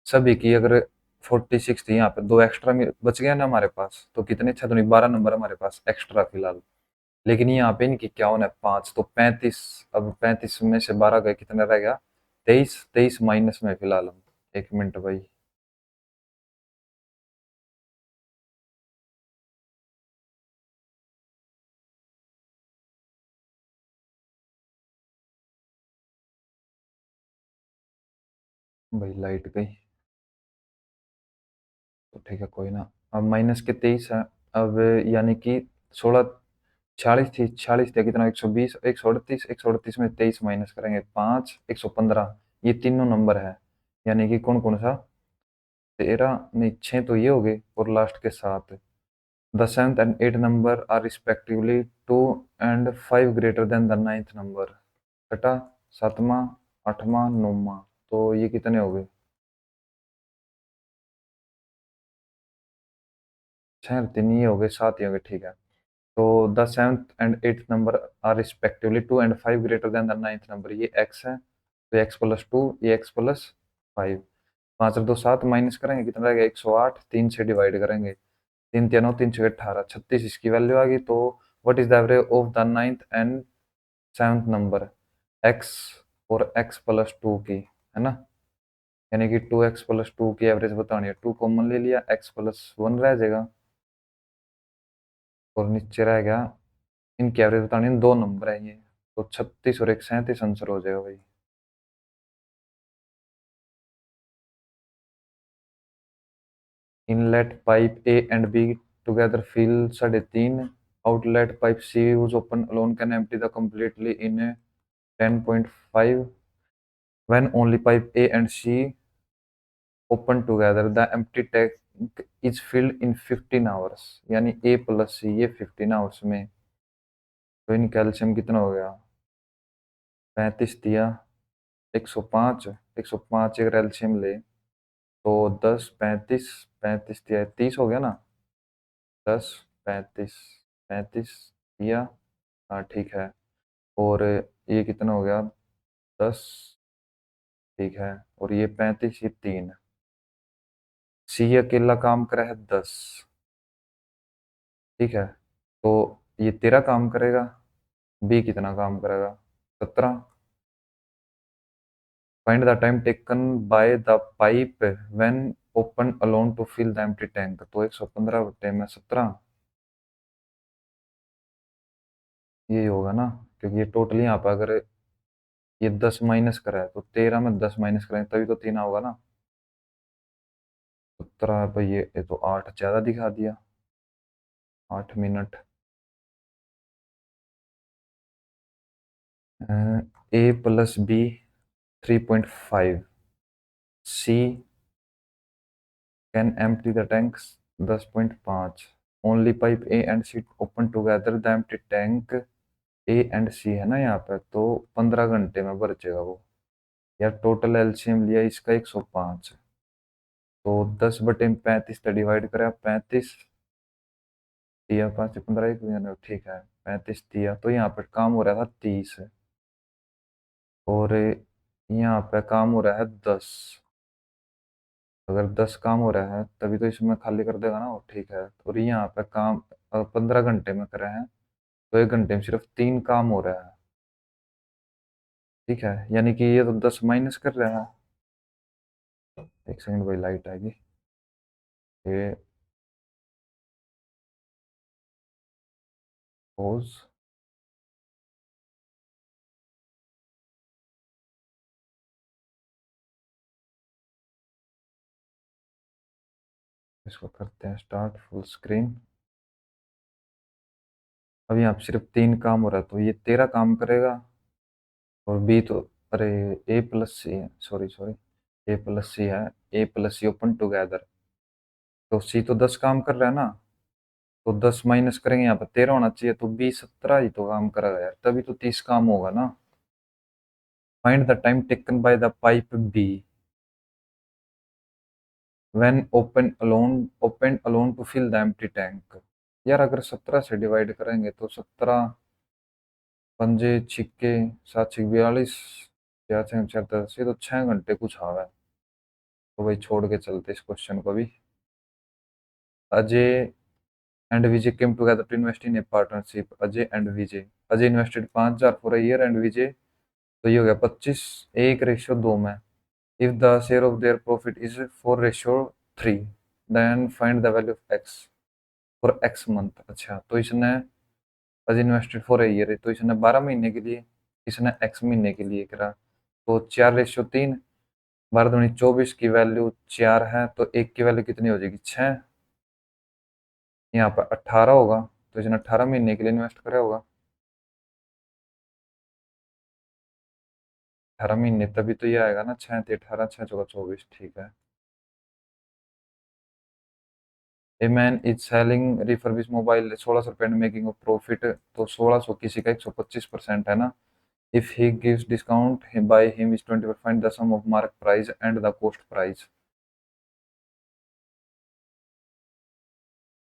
सभी की, अगर 46 थी, यहाँ पे दो एक्स्ट्रा में बच गया ना हमारे पास, तो कितने, 6 दूनी 12 नंबर हमारे पास एक्स्ट्रा फिलहाल। लेकिन यहाँ पे इनकी क्या होना है, 5, तो 35, अब 35 में से 12 गए, कितना रह गया, 23, 23 माइनस में फिलहाल हम। एक मिनट भाई, भाई लाइट गई, तो ठीक है कोई ना। अब माइनस के 23 है, अब यानी कि 16, 46 थी कितना, 120, 138, 138 में 23 माइनस करेंगे 5, 115, ये तीनों नंबर है, यानी कि कौन कौन सा, 13 नहीं 6 तो ये हो गए, और लास्ट के 7। The seventh and eight number are respectively 2 and 5 greater than the ninth number, छठा, सातवां, आठवां, नौवां, तो ये कितने हो गए, 6 3 ये हो गए, 7 ही हो गए, ठीक है। तो the seventh and eighth number are respectively 2 and 5 greater than the ninth number, ये एक्स है, तो x+2, ये x+5, 5 और 2 7 माइनस करेंगे, कितना रहेगा 108, 3 से डिवाइड करेंगे, 3 3 9, 3 6 18, 36 इसकी वैल्यू आ गई। तो what is the average of the ninth and seventh number, x और x+2 की, है ना, यानी कि 2x+2 की एवरेज बतानी है, 2 कॉमन ले लिया, x+1 रह जाएगा, और नीचे रह गया, इनकी एवरेज बतानी है, 2 नंबर है ये, तो 36 और 137 आंसर हो जाएगा भाई। Inlet pipe A and be together fill 3.5, outlet pipe C was open alone can empty the completely in a 10.5, when only pipe A and C open together the empty tank is filled in 15 hours, यानी A plus C ये 15 hours में, तो in calcium कितना हो गया, 35 दिया, 105, 105 एक calcium ले, तो 10, 35, 35 दिया 30 हो गया ना, 10, 35, 35 दिया, हाँ ठीक है, और ये कितना हो गया, 10, ठीक है, और ये 35, ये 3, सी अकेला काम करा है 10, ठीक है, तो ये 13 काम करेगा, बी कितना काम करेगा, 17। Find the time taken by the pipe when open alone to fill the empty tank, तो 115 टाइम में 17, ये होगा ना, क्योंकि ये टोटली यहाँ पर अगर ये 10 माइनस करा है, तो 13 में 10 माइनस करेंगे तभी तो 3 होगा ना, 17 भाई, ये तो 8 ज्यादा दिखा दिया, 8 minute. A+B 3.5, C can empty the tanks 10.5, only pipe A and C open together the empty tank A and C है ना यहाँ पे, तो 15 घंटे में भर जाएगा वो। यार टोटल एलसीएम लिया इसका 105, तो 10/35 तो डिवाइड करें आप, 35 दिया, 5 से 15 एक, ठीक है 35 दिया, तो यहाँ पे काम हो रहा था 30, और यहाँ पे काम हो रहा है 10। अगर 10 काम हो रहा है तभी तो इसमें खाली कर देगा ना वो, ठीक है। और यहाँ पे काम 15 घंटे में कर रहे हैं, तो 1 घंटे में सिर्फ 3 काम हो रहा है, ठीक है। यानी कि ये तो 10 माइनस कर रहा है। एक सेकंड भाई, लाइट आएगी। ये पोज, इसको करते हैं स्टार्ट फुल स्क्रीन। अब यहाँ पे सिर्फ 3 काम हो रहा है, तो ये 13 काम करेगा। और बी तो, अरे ए प्लस सी है, सॉरी सॉरी, ए प्लस सी है, ए प्लस सी ओपन टुगेदर, तो सी तो 10 काम कर रहा है ना, तो 10 माइनस करेंगे, यहाँ पर 13 होना चाहिए, तो बी 17 ही तो काम करेगा यार, तभी तो 30 काम होगा ना। Find the time taken by the pipe B when open alone to fill the empty tank. यार अगर 17 से डिवाइड करेंगे तो 17 पंजे छिक्के 7 छिक 42, 4 6 4 10, ये तो 6 घंटे कुछ आ रहा है। तो भाई छोड़ के चलते इस क्वेश्चन को भी। Ajay and Vijay came together to invest in a partnership. Ajay and Vijay, Ajay invested 5,000 for a year and Vijay, तो ये हो गया 25, 1:2 में। If the share of their profit is 4:3, then find the value of X for X month. अच्छा, तो इसने Ajay invested for a year, तो इसने 12 महीने के लिए, इसने एक्स महीने के लिए करा, तो 4:3, 12×24 की वैल्यू 4 है, तो एक की वैल्यू कितनी हो जाएगी, 6। यहाँ पर 18 होगा, तो इसने 18 महीने के लिए इन्वेस्ट करा होगा। 18 महीने, तभी तो ये आएगा ना, 6×18, 6×4 = 24, ठीक है। A man is selling refurbish mobile 1600 रुपये एंड मेकिंग प्रॉफिट, तो 1600 किसी का 125% है ना। If he gives discount by him is 20, find the sum of mark price and the cost price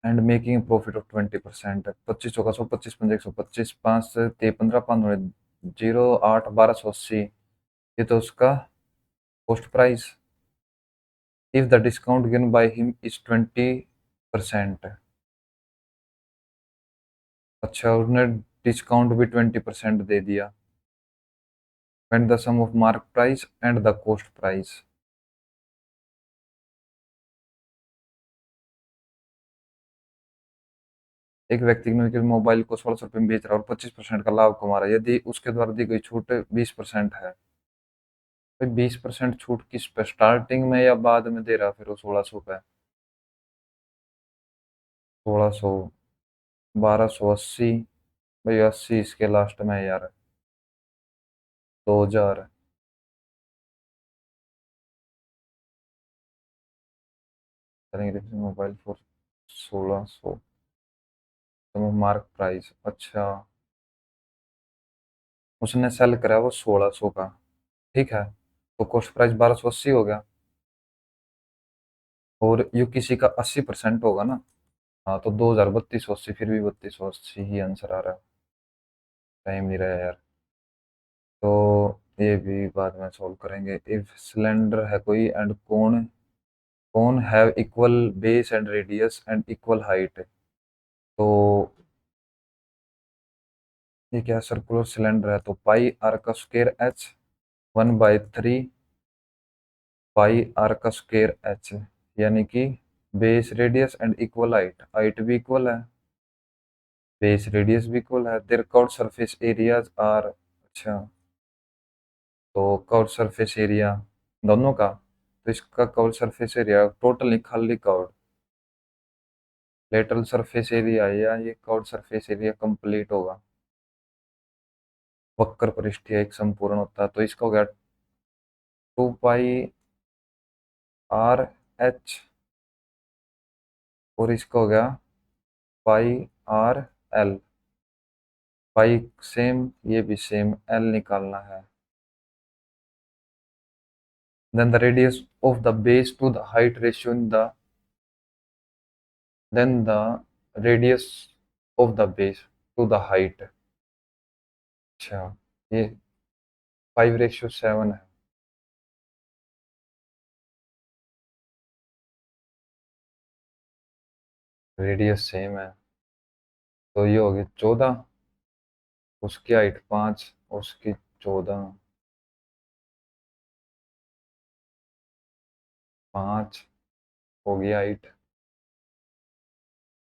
and making profit of 20%। 25 का 100, 25 × 125, 5 से 15, 5 0 8 1280, ये तो उसका cost price. If the discount given by him is 20%, अच्छा उसने डिस्काउंट भी 20% दे दिया। Find the sum of mark price and the cost price. एक व्यक्ति ने मोबाइल को 1600 रुपये में बेच रहा है और 25% का लाभ कमा रहा है, यदि उसके द्वारा दी गई छूट 20% है। भाई 20% छूट किस पे, स्टार्टिंग में या बाद में दे रहा फिर वो 1600 पे? 1600, 1280, भाई 80 इसके लास्ट में है यार, 2000। करेंगे मोबाइल फॉर 1600, तो मार्क प्राइस, अच्छा उसने सेल करा वो 1600 का, ठीक है, तो कॉस्ट प्राइस 1280 हो गया। और यू किसी का 80% होगा ना, हाँ तो 2000, 3280, फिर भी 3280 ही आंसर आ रहा है। टाइम नहीं रहा यार, तो ये भी बाद में सॉल्व करेंगे। इफ सिलेंडर है कोई and cone cone have equal base and radius and equal height, तो ये क्या सर्कुलर सिलेंडर है, तो पाई आर का स्क्वायर एच 1/3 पाई आर का स्क्वायर एच, यानी कि base radius and equal height, height भी इक्वल है, बेस रेडियस भी इक्वल है, there curved surface areas are, अच्छा तो कर्व्ड सरफेस एरिया दोनों का, तो इसका कर्व्ड सरफेस एरिया टोटल नहीं, खाली कर्व्ड लेटरल सरफेस एरिया, या ये कर्व्ड सरफेस एरिया कंप्लीट होगा। वक्र पृष्ठीय एक संपूर्ण होता है, तो इसका हो गया 2πr h, और इसका हो गया pi R L, pi same, ये भी सेम, एल निकालना है। Then the radius of the base to the height ratio in the, then the radius of the base to the height. अच्छा, ये 5:7 है। रेडियस सेम है, तो ये होगी 14, उसकी हाइट 5, उसकी 14, 5 होगी हाइट,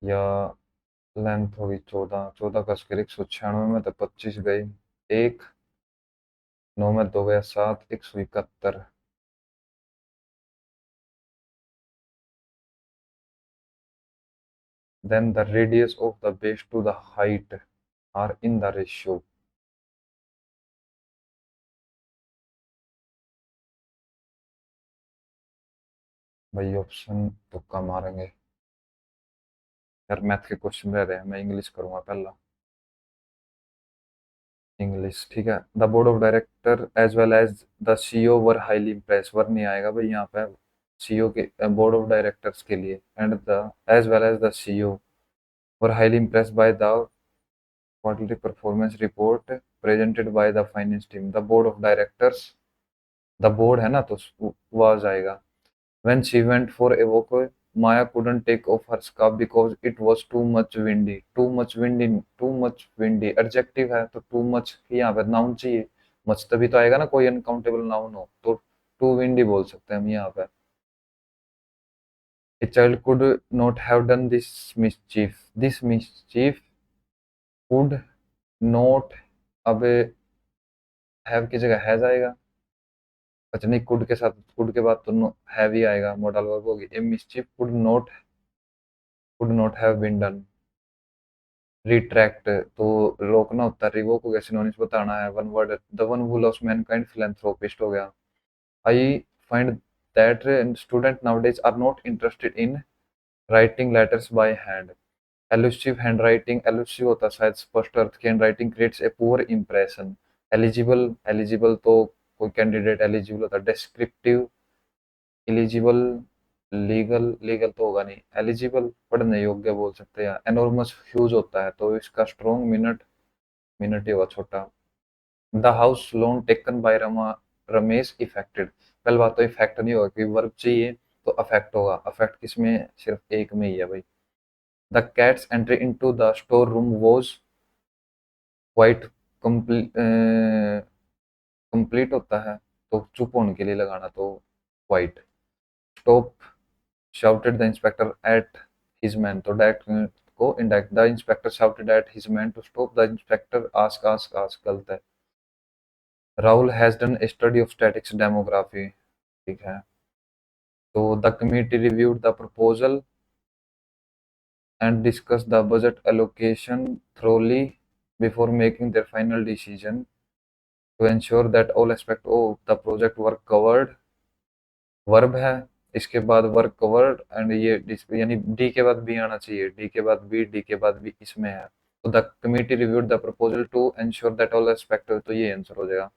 या लेंथ होगी 14, 14 का स्क्वायर 196 में, तो 25 गई, एक 9 में 2 गया 7, 171। Then the radius of the base to the height are in the ratio. भाई ऑप्शन तुक्का मारेंगे यार, मैथ के क्वेश्चन रह रहे हैं, मैं इंग्लिश करूंगा पहला। इंग्लिश ठीक है। The board of director as well as the CEO were highly impress, were नहीं आएगा भाई यहाँ पे, सीईओ के बोर्ड ऑफ डायरेक्टर्स के लिए, and the as well as the CEO were highly impress by the quarterly performance report presented by the finance team. The board of directors, the board है ना तो वाज आएगा। When she went for a walk, Maya couldn't take off her scarf because it was too much windy. Too much windy, too much windy. Adjective है तो too much की यहाँ पे noun चाहिए। much तभी तो आएगा ना, कोई uncountable noun हो तो too windy बोल सकते हैं हम यहाँ पे। A child could not have done this mischief. This mischief could not, अब have की जगह has आएगा। अच्छा नहीं, could के साथ, could के बाद तो have ही आएगा, modal verb होगी। A mischief could not have been done. Retract तो रोकना होता है, रिवोक हो गया, सिनोनिम्स बताना है, one word, the one who loves mankind philanthropist हो गया। I find that student nowadays are not interested in writing letters by hand. Elusive hand writing, elusive होता है शायद स्पष्ट अर्थ की, hand writing creates a poor impression. Eligible, eligible तो कोई कैंडिडेट एलिजिबल होता है। डिस्क्रिप्टिव, एलिजिबल, लीगल, लीगल तो होगा नहीं, एलिजिबल पढ़ने योग्य बोल सकते हैं। एनॉर्मस ह्यूज होता है तो इसका स्ट्रॉन्ग, मिनट, मिनट ही होगा छोटा। The house loan taken by Rama, Ramesh affected, पहले बात तो इफेक्ट नहीं होगा क्योंकि वर्ब चाहिए, तो अफेक्ट होगा। अफेक्ट किसमें, सिर्फ एक में ही है भाई। The cats entry into the store room was quite complete होता है तो चुप होने के लिए लगाना, तो quite. Stop shouted the inspector at his man, तो डायरेक्ट को indirect, the inspector shouted at his man to stop, the inspector ask गलत है। Rahul has done A study of statics demography, ठीक है। तो the committee reviewed the proposal and discuss the budget allocation thoroughly before making their final decision to ensure that all aspects of the project were covered। Verb है, इसके बाद work covered, and ये यानी D के बाद B आना चाहिए, D के बाद बी, डी के बाद बी इसमें है। तो the committee reviewed the proposal to ensure that all aspect, तो ये आंसर हो जाएगा।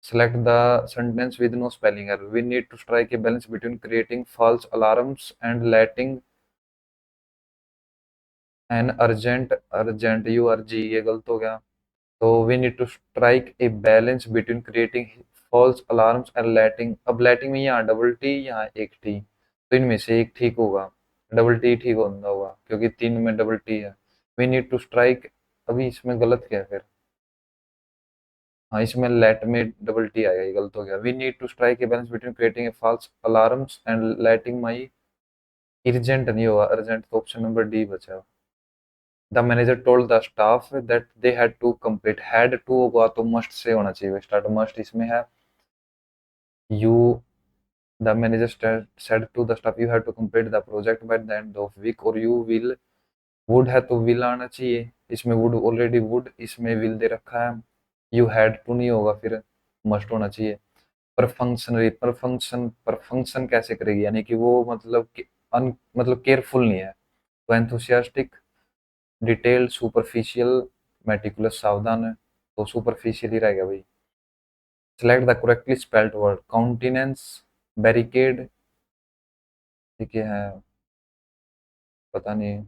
Select the sentence with no spelling error, we need to strike a balance between creating false alarms and letting an urgent, urgent U R G, ये गलत हो गया। तो we need to strike a balance between creating false alarms and letting, अब letting में यहाँ double T, यहाँ एक टी, तो इनमें से एक ठीक होगा, डबल टी ठीक होगा क्योंकि तीन में डबल टी है। वी नीड टू स्ट्राइक, अभी इसमें गलत क्या है फिर, हाँ इसमें लेट में डबल टी आएगा, ये गलत हो गया। We need to strike a balance between creating a false alarms and letting my, urgent नहीं होगा, अर्जेंट तो ऑप्शन नंबर डी बचा। The manager told the staff that they had to complete, had to होगा तो must say होना चाहिए start, must इसमें है। You, the manager said to the staff you have to complete the project by the end of week, और you will, would है तो will आना चाहिए, इसमें would ऑलरेडी would, इसमें will दे रखा है। you had to नहीं होगा, फिर must होना चाहिए। पर फंक्शनरी, पर फंक्शन कैसे करेगी, यानी कि वो मतलब कि मतलब केयरफुल नहीं है, तो एंथुसियास्टिक, डिटेल्ड, सुपरफिशियल, मेटिकुलस सावधान है, तो सुपरफिशियल ही रह गया भाई। Select the correctly spelled word, countenance, barricade, ठीक है, पता नहीं,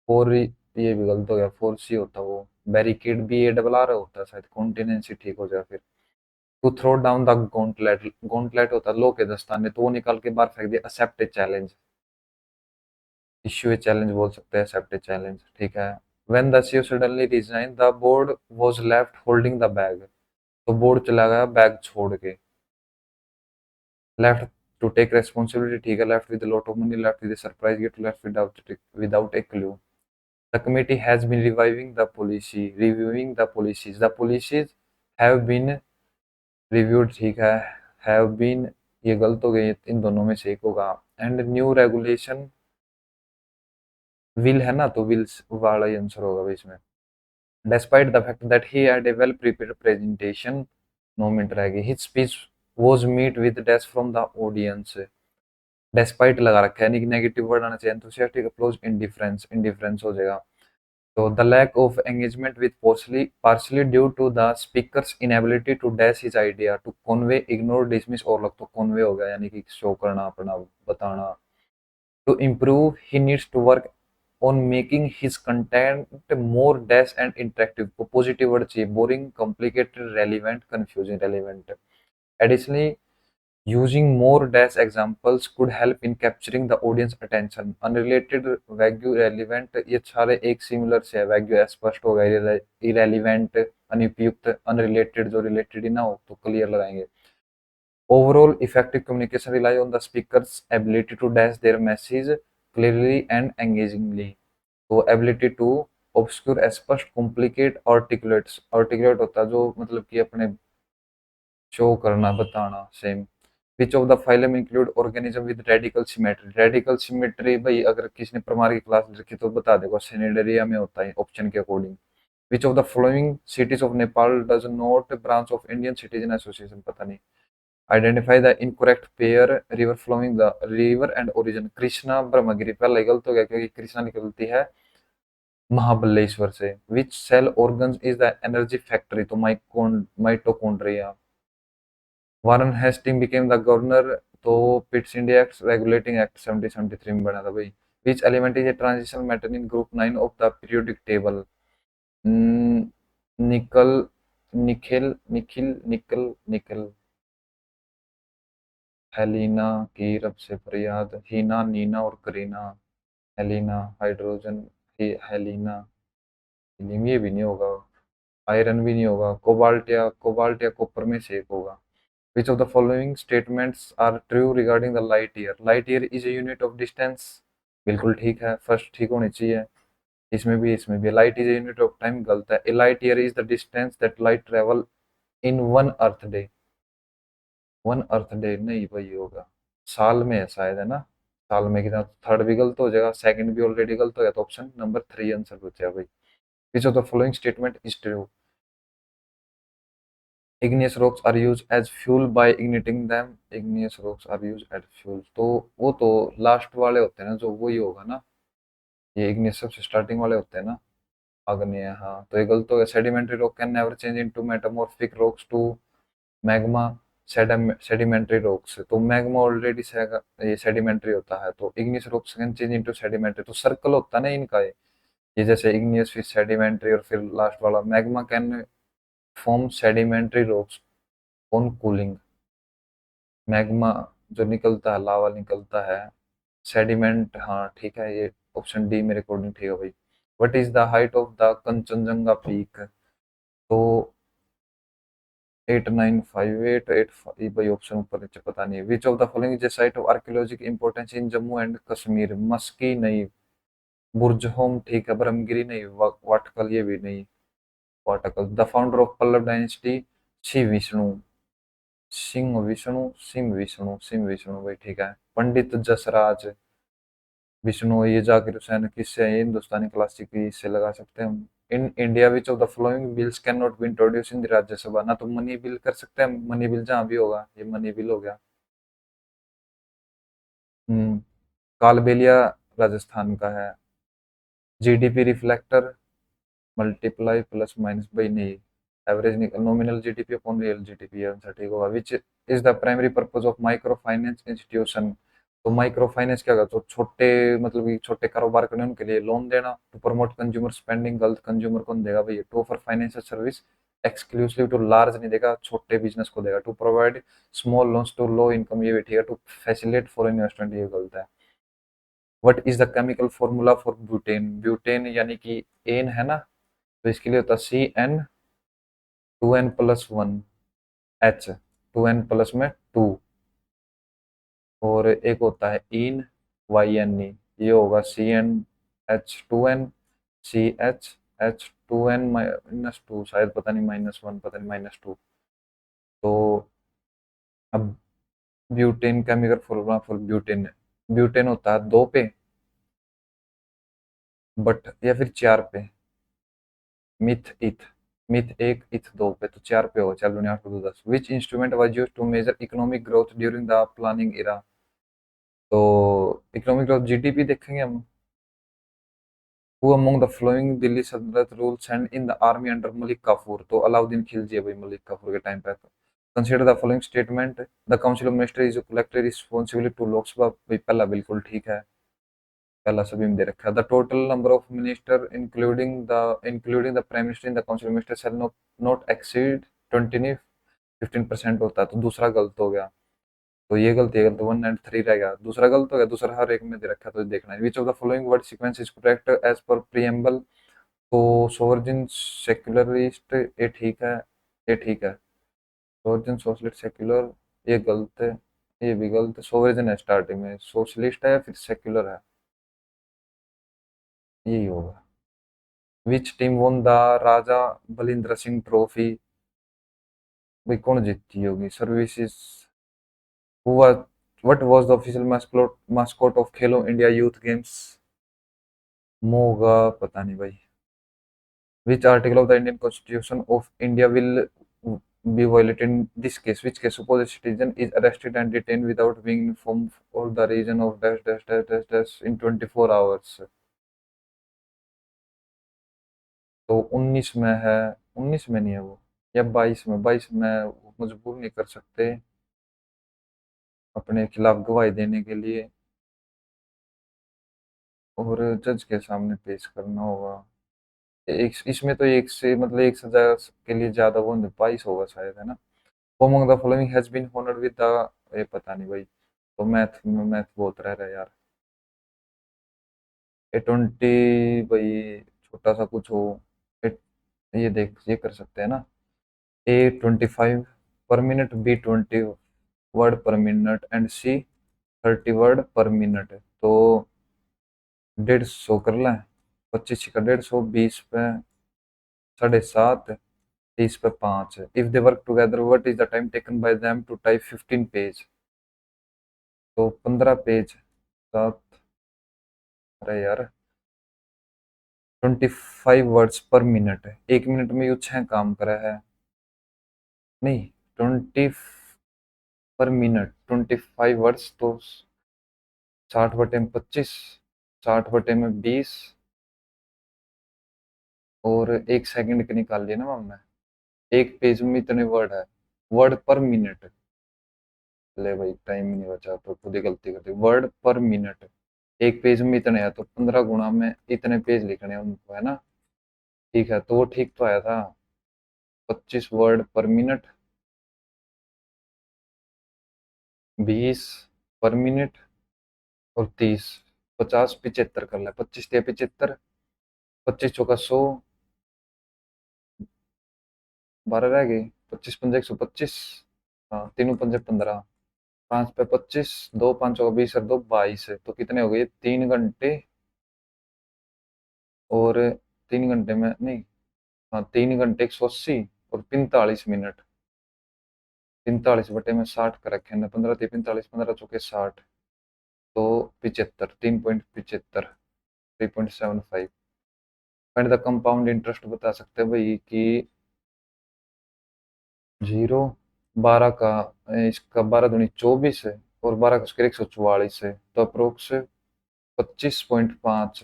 फोर, ये भी गलत हो गया, फोर सी होता वो, बैरिकेड भी ए डबल आर होता है शायद, कॉन्टिनेंस ही ठीक हो जाए फिर। To throw down the gauntlet, gauntlet होता है लो के दस्ताने, तो वो निकाल के बाहर फेंक दिया, accept a challenge, issue a challenge बोल सकते हैं, एक्सेप्ट ए चैलेंज, ठीक है। When the CEO suddenly resign the board was left holding the bag, तो बोर्ड चला गया बैग छोड़ के। लेफ्ट टू टेक रेस्पॉन्सिबिलिटी, ठीक है, left with lot of money, left with surprise gift, left without a clue. The committee has been reviving the policy, reviewing the policies, the policies have been reviewed, ठीक है, have been ये गलत हो गई, इन दोनों में से एक होगा। एंड न्यू रेगुलेशन विल है ना, तो विल्स वाला ही आंसर होगा भाई इसमें। Despite the fact that he had a well-prepared presentation, 9 minute रह गए, his speech was met with dash from the audience. Despite लगा रखा है, यानी कि नेगेटिव वर्ड आना चाहिए, enthusiastic applause, indifference, indifference हो जाएगा। तो the lack of engagement with partially due to the speaker's inability to dash his idea, to convey, ignore, dismiss और लग तो convey हो गया, यानी कि शो करना, अपना बताना। To improve, he needs to work on making his content more dash and interactive. को positive word चाहिए, boring, complicated, relevant, confusing, relevant. Additionally, using more dash examples could help in capturing the audience attention. Unrelated, vague, relevant, ये सारे एक similar से है, vague स्पष्ट होगा, irrelevant अनुपयुक्त, unrelated जो related ही ना हो तो clear लगाएंगे। Overall, effective communication relies on the speaker's ability to dash their message clearly and engagingly. तो ability to obscure, स्पष्ट, complicate, articulate, articulate होता है जो मतलब कि अपने शो करना, बताना, same. Which of the phylum include organism with radical symmetry, radical symmetry भाई अगर किसी ने प्रमार की क्लास रखी तो बता देगा, सिनेडरिया में होता है ऑप्शन के according. Which of the following cities of Nepal does not branch of Indian citizen association, पता नहीं। Identify the incorrect pair river flowing the river and origin, Krishna Brahmagiri, पहले गलत हो गया क्योंकि कृष्णा निकलती है महाबलेश्वर से। Which cell organs is the energy factory, तो mitochondria. Warren Hasting became the governor, तो Pitt's India act regulating act 1773 में बना था भाई। Which element is a transition metal in group 9 of the periodic table, nickel, निखिल, निखिल, निकल, निकल। Helena की रब से फरियाद, हीना, नीना और Kareena. Helena hydrogen, Helena, helium ये भी नहीं होगा, आयरन भी नहीं होगा, कोबाल्ट या कॉपर में से एक होगा। Which of the following statements are true regarding the light year? Light year is a unit of distance, बिल्कुल ठीक है, फर्स्ट ठीक होनी चाहिए। इसमें भी light is unit of time, गलत है। A light year is the distance that light travel in one earth day, one earth day नहीं भाई होगा, साल में है शायद, है ना, साल में कितना, थर्ड भी गलत हो जाएगा, सेकंड भी ऑलरेडी गलत हो गया, तो ऑप्शन नंबर 3 आंसर बचा भाई। विच of the following statement is true? igneous rocks are used as fuel by igniting them, igneous rocks are used as fuel, तो वो तो लास्ट वाले होते हैं ना, जो वही होगा ना, ये igneous सबसे स्टार्टिंग वाले होते हैं ना, आग्नेय, हाँ, तो ये गलत हो गया। Sedimentary rock can never change into metamorphic rocks to magma sedimentary rocks, तो मैग्मा ऑलरेडी ये सेडिमेंट्री होता है, तो igneous rocks can change into sedimentary, तो सर्कल होता है ना इनका, ये जैसे igneous फिर सेडिमेंट्री और फिर लास्ट वाला magma can form sedimentary rocks on cooling. Magma जो निकलता है, लावा निकलता है, सेडिमेंट, हाँ ठीक है, ये ऑप्शन डी मेरे अकॉर्डिंग ठीक है भाई। What is the height of the Kanchenjunga peak, तो 8958, ये भाई ऑप्शन ऊपर नीचे पता नहीं। Which of the following is site of archaeological importance in Jammu and Kashmir? Maski नहीं, बुर्जहोम ठीक है, ब्रह्मगिरी नहीं, वाटकल ये भी नहीं, वाटकल। The founder of Pallava dynasty? Shiv Vishnu, Simha Vishnu, Simha Vishnu, Simha Vishnu भाई ठीक है। पंडित जसराज विष्णु, ये जाकिर हुसैन किससे है? हिंदुस्तानी क्लासिक से लगा सकते हैं हम। In India which of the following bills can not be introduce in the Rajya Sabha, ना तो मनी बिल कर सकते हैं, मनी बिल जहां भी होगा, ये मनी बिल हो गया। कालबेलिया राजस्थान का है, GDP reflector multiply plus minus भाई नहीं, एवरेज निकल nominal GDP upon real GDP answer ठीक होगा। Which is the primary purpose of micro finance institution. तो माइक्रो फाइनेंस क्या करता है, तो छोटे मतलब कि छोटे कारोबार करने उनके लिए लोन देना। टू प्रमोट कंज्यूमर स्पेंडिंग, गलत कंज्यूमर कौन देगा भैया। To offer financial service exclusive to large नहीं देगा, छोटे बिजनेस को देगा। To provide small loans to low income, ये भी ठीक है। टू फैसिलिटेट फॉर इन्वेस्टमेंट, ये गलत है। What is the chemical formula for butane. Butane यानी कि एन है ना, तो इसके लिए होता है CN2N+1H, 2N+ में 2, और एक होता है इन YNE, ये होगा CnH2N CHH2N-2 शायद, पता नहीं -1, पता नहीं -2। तो अब butane chemical formula for butane, butane होता है 2 पे बट या फिर 4 पे, मिथ इथ, मिथ 1 इथ 2 पे, तो 4 पे होगा। 4 दूनी 8 2 10। Which instrument was used to measure economic growth during the planning era. तो इकोनॉमिक ग्रोथ जीडीपी देखेंगे हम। Who among the following Delhi Sultanate rule send in the army under Malik Kafur. तो अलाउद्दीन खिलजी है भाई मलिक काफूर के टाइम पे। Consider the following statement, the council of minister is collected responsibility to Lok Sabha, भाई पहला बिल्कुल ठीक है, पहला सभी में दे रखा है। The total number of minister including the prime minister in the council of minister shall not exceed 15% होता है, तो दूसरा गलत हो गया। तो ये गलती है, गलत 193 रह गया, दूसरा गलत हो गया। दूसरा हर एक में दे रखा है, तो देखना है। Which of the following word sequence is correct as per preamble. तो सोवर्जिन सेक्युलरिस्ट, ये ठीक है, ये ठीक है। सोवर्जिन सोशलिस्ट सेक्युलर, ये गलत है, ये भी गलत है। सोवर्जिन है स्टार्टिंग में, सोशलिस्ट है फिर सेक्युलर है, यही होगा। Which team won the Raja Balindra Singh trophy, भाई कौन जीती होगी। सर्विसेज। हुआ, what was the official mascot of Khelo India youth games. Moga, पता नहीं भाई। Which article of the Indian constitution of India will be violated in this case, which case supposed citizen is arrested and detained without being informed of the reason of dash dash dash dash dash in 24 hours। तो 19 में है, 19 में नहीं है वो, या 22 में, 22 में मजबूर नहीं कर सकते अपने खिलाफ गवाही देने के लिए, और जज के सामने पेश करना होगा। एक इसमें तो एक से मतलब एक सजा के लिए ज्यादा वो 22 होगा शायद, है ना। Among the following has been honoured with the, ये पता नहीं भाई। तो मैथ बहुत रह रहा है यार। A20 भाई, छोटा सा कुछ हो। ए, ये देख, ये कर सकते हैं ना। A25 पर मिनट, B20 वर्ड पर मिनट एंड C30 वर्ड पर मिनट। तो 150 कर लें, 25 का 150, 20 पे 7.5, 30 पे 5। If they work together what is the time taken by them to type 15 page. तो 15 पेज, 7, अरे यार 25 वर्ड्स पर मिनट है, 1 मिनट में यू 6 काम करा है। नहीं, 20 पर मिनट 25 वर्ड्स, तो 60/25, 60/20, और 1 सेकंड के निकाल लिया ना हमने। एक पेज में इतने वर्ड है, वर्ड पर मिनट। ले भाई टाइम ही नहीं बचा, तो खुद ही गलती कर दी। वर्ड पर मिनट, एक पेज में इतने हैं, तो 15 गुणा में इतने पेज लिखने हैं उनको, है ना। ठीक है, तो वो ठीक तो आया था। 25 वर्ड पर मिनट, 20 पर मिनट, और 30, 50, 75 कर ले। 25 या 75, 25 चौका 100, 12 रह गई। 25 पंजे 125, हाँ, तीनों पंजे 15, 5 पे 25, 2 5 चौका 20 और 2 22, तो कितने हो गए 3 घंटे। और 3 घंटे में नहीं, हाँ 3 घंटे 180 और 45 मिनट। 45/60 कर रखे हैं, 15 × 45, 15 चौके 60, तो 75, 3.75, 3.75। फाइंड द कंपाउंड इंटरेस्ट बता सकते हैं भाई कि 0, 12 का, इसका 12 दूनी 24 है, और 12 का स्क्वायर 144 है, तो अप्रोक्स 25.5।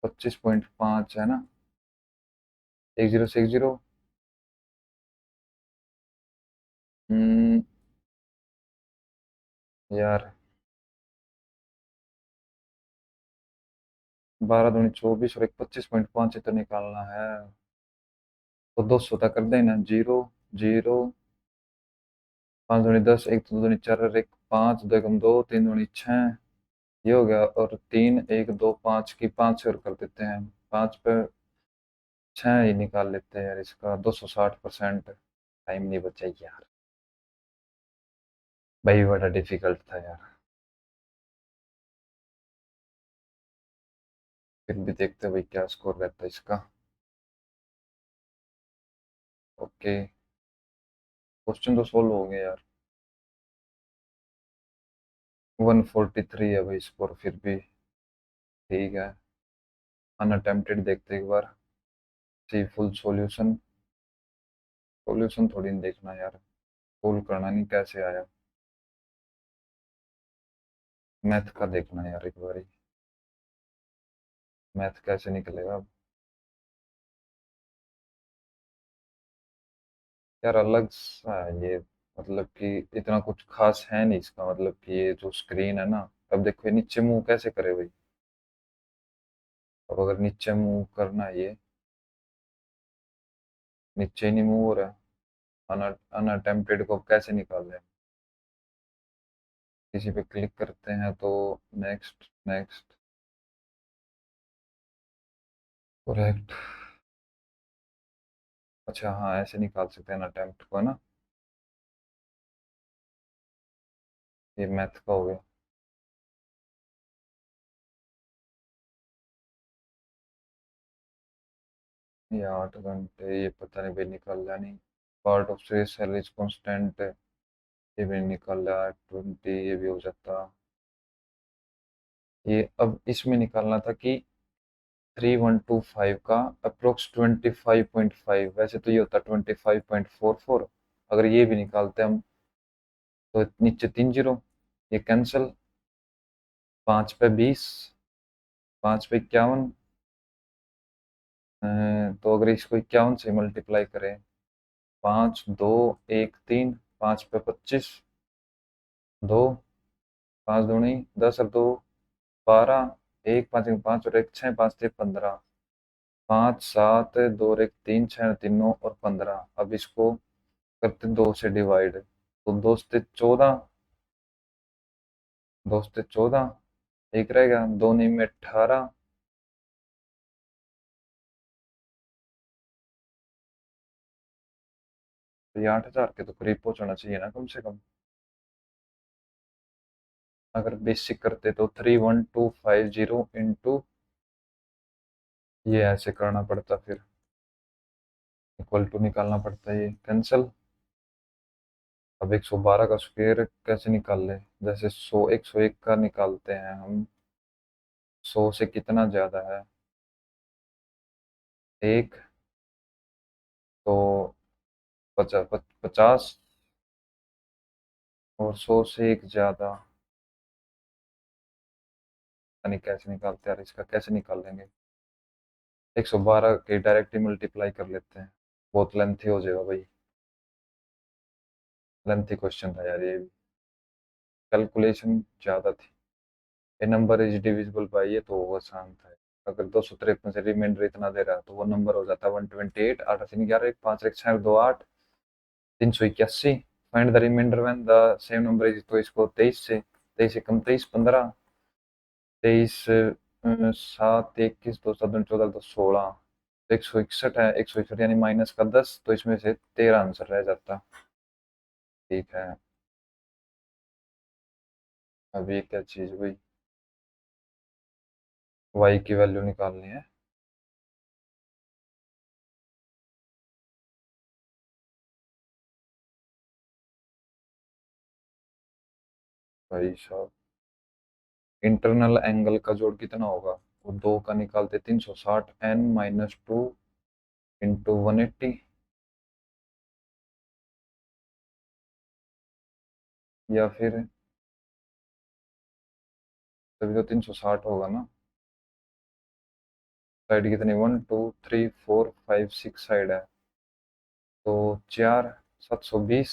25.5 है ना, 1060। हम्म, यार 12 दूनी 24 और एक 25.5 तो निकालना है। तो 200 तक कर देना, 0 0, 5 दूनी 10, एक दो दूनी 4 और एक 5, 2 एकम 2, 3 दूनी 6, ये हो गया। और 3 1 2 5 की 5 और कर देते हैं, 5 पे 6 ही निकाल लेते हैं यार इसका, 260%। टाइम नहीं बचा यार, भाई बड़ा डिफिकल्ट था यार। फिर भी देखते हैं भाई क्या स्कोर रहता है इसका। ओके, क्वेश्चन तो सोल्व हो गया यार। 143 है भाई स्कोर, फिर भी ठीक है। अनअटेम्प्टेड देखते हैं एक बार। सी फुल सॉल्यूशन, सॉल्यूशन थोड़ी नहीं देखना यार, फुल करना नहीं कैसे आया। मैथ का देखना है यार एक बार। मैथ कैसे निकलेगा अब। यार अलग सा है ये, मतलब कि इतना कुछ खास है नहीं इसका, मतलब कि ये जो स्क्रीन है ना, अब देखो ये नीचे मूव कैसे करे भाई। अब अगर नीचे मूव करना है ये, नीचे ही नहीं मूव हो रहा है। अनअटेम्प्टेड को अब कैसे निकाल लें। किसी पे क्लिक करते हैं तो नेक्स्ट नेक्स्ट, करेक्ट। अच्छा हाँ, ऐसे निकाल सकते हैं अटेम्प्ट को ना। ये मैथ का हो गया। ये 8 घंटे, ये पता नहीं भाई निकल रहा नहीं। Part of stress salary constant, ये भी नहीं निकल रहा। 20 ये भी हो जाता। ये अब इसमें निकालना था कि 3125 का अप्रोक्स 25.5, वैसे तो ये होता 25.44। अगर ये भी निकालते हम तो नीचे 3 जीरो, ये कैंसिल। 5 पे 20, 5 पे 51। तो अगर इसको 51 से मल्टीप्लाई करें, 5 2 1 3, 5 पे 25, 2, 5 दूनी 10 और 2 12, एक 5 1 5 और एक 6, 5 3 15, 5 7 2 और एक 3 6 3 9 और 15। अब इसको करते 2 से डिवाइड, तो 2 से 14, 2 से 14, एक रहेगा, 2 नहीं में 18। तो ये 8,000 के तो करीब पहुंचना चाहिए ना कम से कम। अगर बेसिक करते तो 31250 इंटू, ये ऐसे करना पड़ता, फिर इक्वल टू निकालना पड़ता है, ये कैंसिल। अब 112 का स्क्वायर कैसे निकाल ले, जैसे 101 का निकालते हैं हम। 100 से कितना ज्यादा है, एक, तो 50, और 100 से एक ज्यादा। यानी कैसे निकालते हैं यार, इसका कैसे निकाल लेंगे। 112 के डायरेक्ट ही मल्टीप्लाई कर लेते हैं, बहुत लेंथी हो जाएगा भाई। लेंथी क्वेश्चन था यार ये, कैलकुलेशन ज्यादा थी। ए नंबर इज डिविजिबल बाई, ये तो वो आसान था। अगर 253 से रिमाइंडर इतना दे रहा है तो वो नंबर हो जाता है 128। 8 3 11, एक 5 1 6 2 8, 381। Find the remainder when the same number is, तो इसको 23 से, 23 एकम 23, 15, 23 7 21, 2 7 14, 2 16, 161 है। 161 यानी माइनस का 10, तो इसमें से 13 आंसर रह जाता। ठीक है, अब ये क्या चीज हुई। वाई की वैल्यू निकालनी है भाई साहब। इंटरनल एंगल का जोड़ कितना होगा, वो 2 का निकालते 360, n-2 इंटू 180, या फिर तभी तो 360 होगा ना। साइड कितनी, 1 2 3 4 5 6 साइड है, तो 4 720।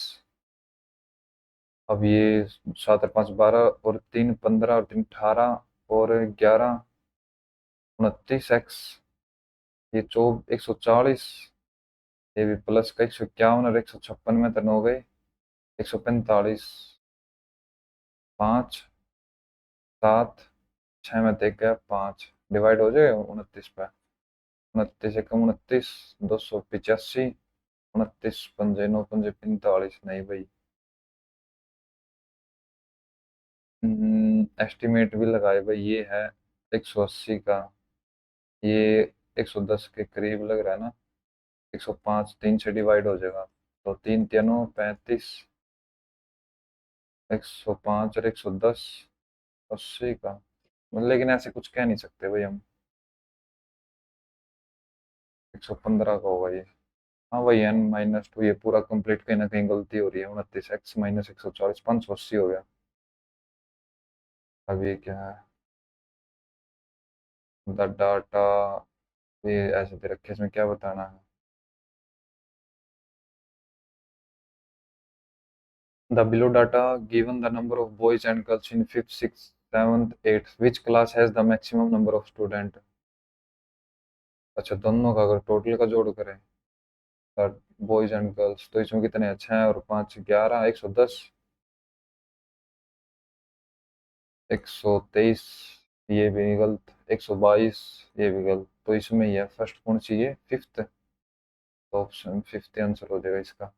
अब ये 7 और 5 12 और 3 15 और 3 18 और 11 29 x, ये 140। ये भी प्लस का 151 और 156 में तन हो गए 145। 5 7 6 में देख गया 5, डिवाइड हो जाएगा 29 पे। 29 × 29 285। 29 पंजे 9 पंजे 45, नहीं भाई। एस्टिमेट भी लगाए भाई, ये है 180 का, ये 110 के करीब लग रहा है ना। 105 3 से डिवाइड हो जाएगा, तो 3 3 35। 105 और 110 80 का, मतलब लेकिन ऐसे कुछ कह नहीं सकते भाई हम। 115 का होगा ये। हाँ वही n-2, ये पूरा कंप्लीट कहीं ना कहीं गलती हो रही है। 29 x माइनस 140, 580 हो गया। अब ये क्या है, द डाटा, ये ऐसे दे रखे, इसमें क्या बताना है। The below data given the number of boys and girls in 5th 6th 7th 8th which class has the maximum number of student. अच्छा, दोनों का अगर टोटल का जोड़ करें, बॉयज एंड गर्ल्स, तो इसमें कितने हैं, 6 और 5 11, 110, 123, ये भी गलत, 122, ये भी गलत, तो इसमें ही है फर्स्ट कौन सी है, फिफ्थ, तो ऑप्शन फिफ्थ आंसर हो जाएगा इसका।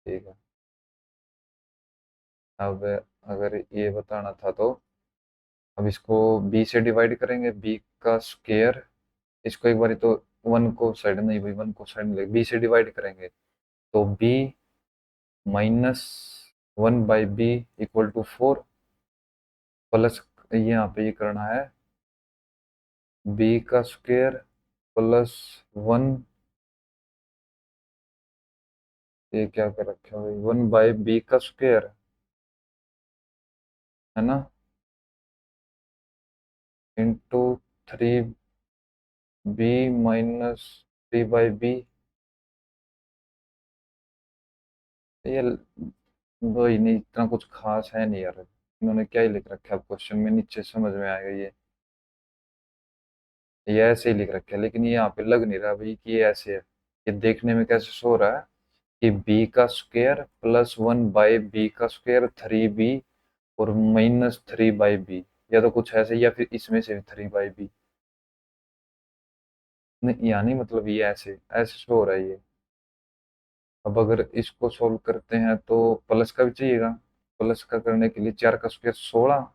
ठीक है। अब अगर ये बताना था तो, अब इसको बी से डिवाइड करेंगे, बी का स्क्वायर, इसको एक बार तो वन को साइड, नहीं भाई वन को साइड में बी से डिवाइड करेंगे, तो B minus 1/b equal to 4, plus यहाँ पे ये करना है बी का स्क्वायर प्लस 1, ये क्या कर रखा है भाई, 1/b का स्क्वायर, है ना, इंटू 3b - 3/b। ये वही नहीं, इतना कुछ खास है नहीं यार, इन्होंने क्या ही लिख रखा है क्वेश्चन में, नीचे समझ में आएगा ये ऐसे ही लिख रखा है, लेकिन ये यहाँ पे लग नहीं रहा भाई कि ये ऐसे है। ये देखने में कैसे शो हो रहा है कि बी का स्क्वायर प्लस 1/b का स्क्वायर 3b और -3/b, या तो कुछ ऐसे, या फिर इसमें से 3/b। नहीं यानी मतलब ये ऐसे ऐसे शो हो रहा है ये। अब अगर इसको सोल्व करते हैं तो प्लस का भी चाहिएगा, प्लस का करने के लिए 4 का स्क्वायर 16।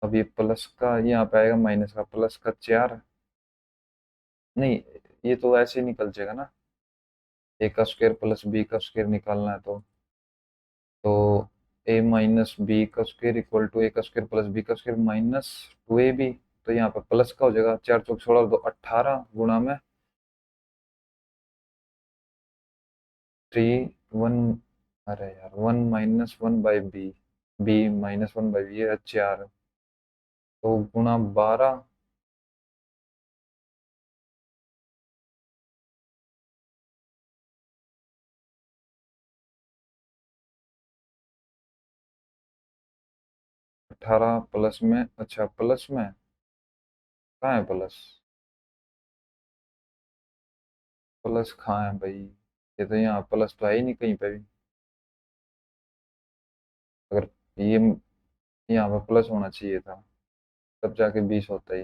अब ये प्लस का यहाँ पे आएगा, माइनस का प्लस का 4, नहीं ये तो ऐसे ही निकल जाएगा ना, ए का स्क्वायर प्लस बी का स्क्वायर निकालना है तो a - b इक्वल टू ए का स्क्वायर प्लस बी का स्क्वायर -2ab। तो यहाँ पे प्लस का हो जाएगा, 4 चौक 16 तो 18 गुणा में 3 1, अरे यार 1 - 1/b, b - 1/b है 4, तो गुणा 12, 18 प्लस में, अच्छा प्लस में कहाँ है प्लस, प्लस कहाँ है भाई, ये तो यहाँ प्लस तो है ही नहीं कहीं पे भी। अगर ये यहाँ पे प्लस होना चाहिए था, तब जाके 20 होता है।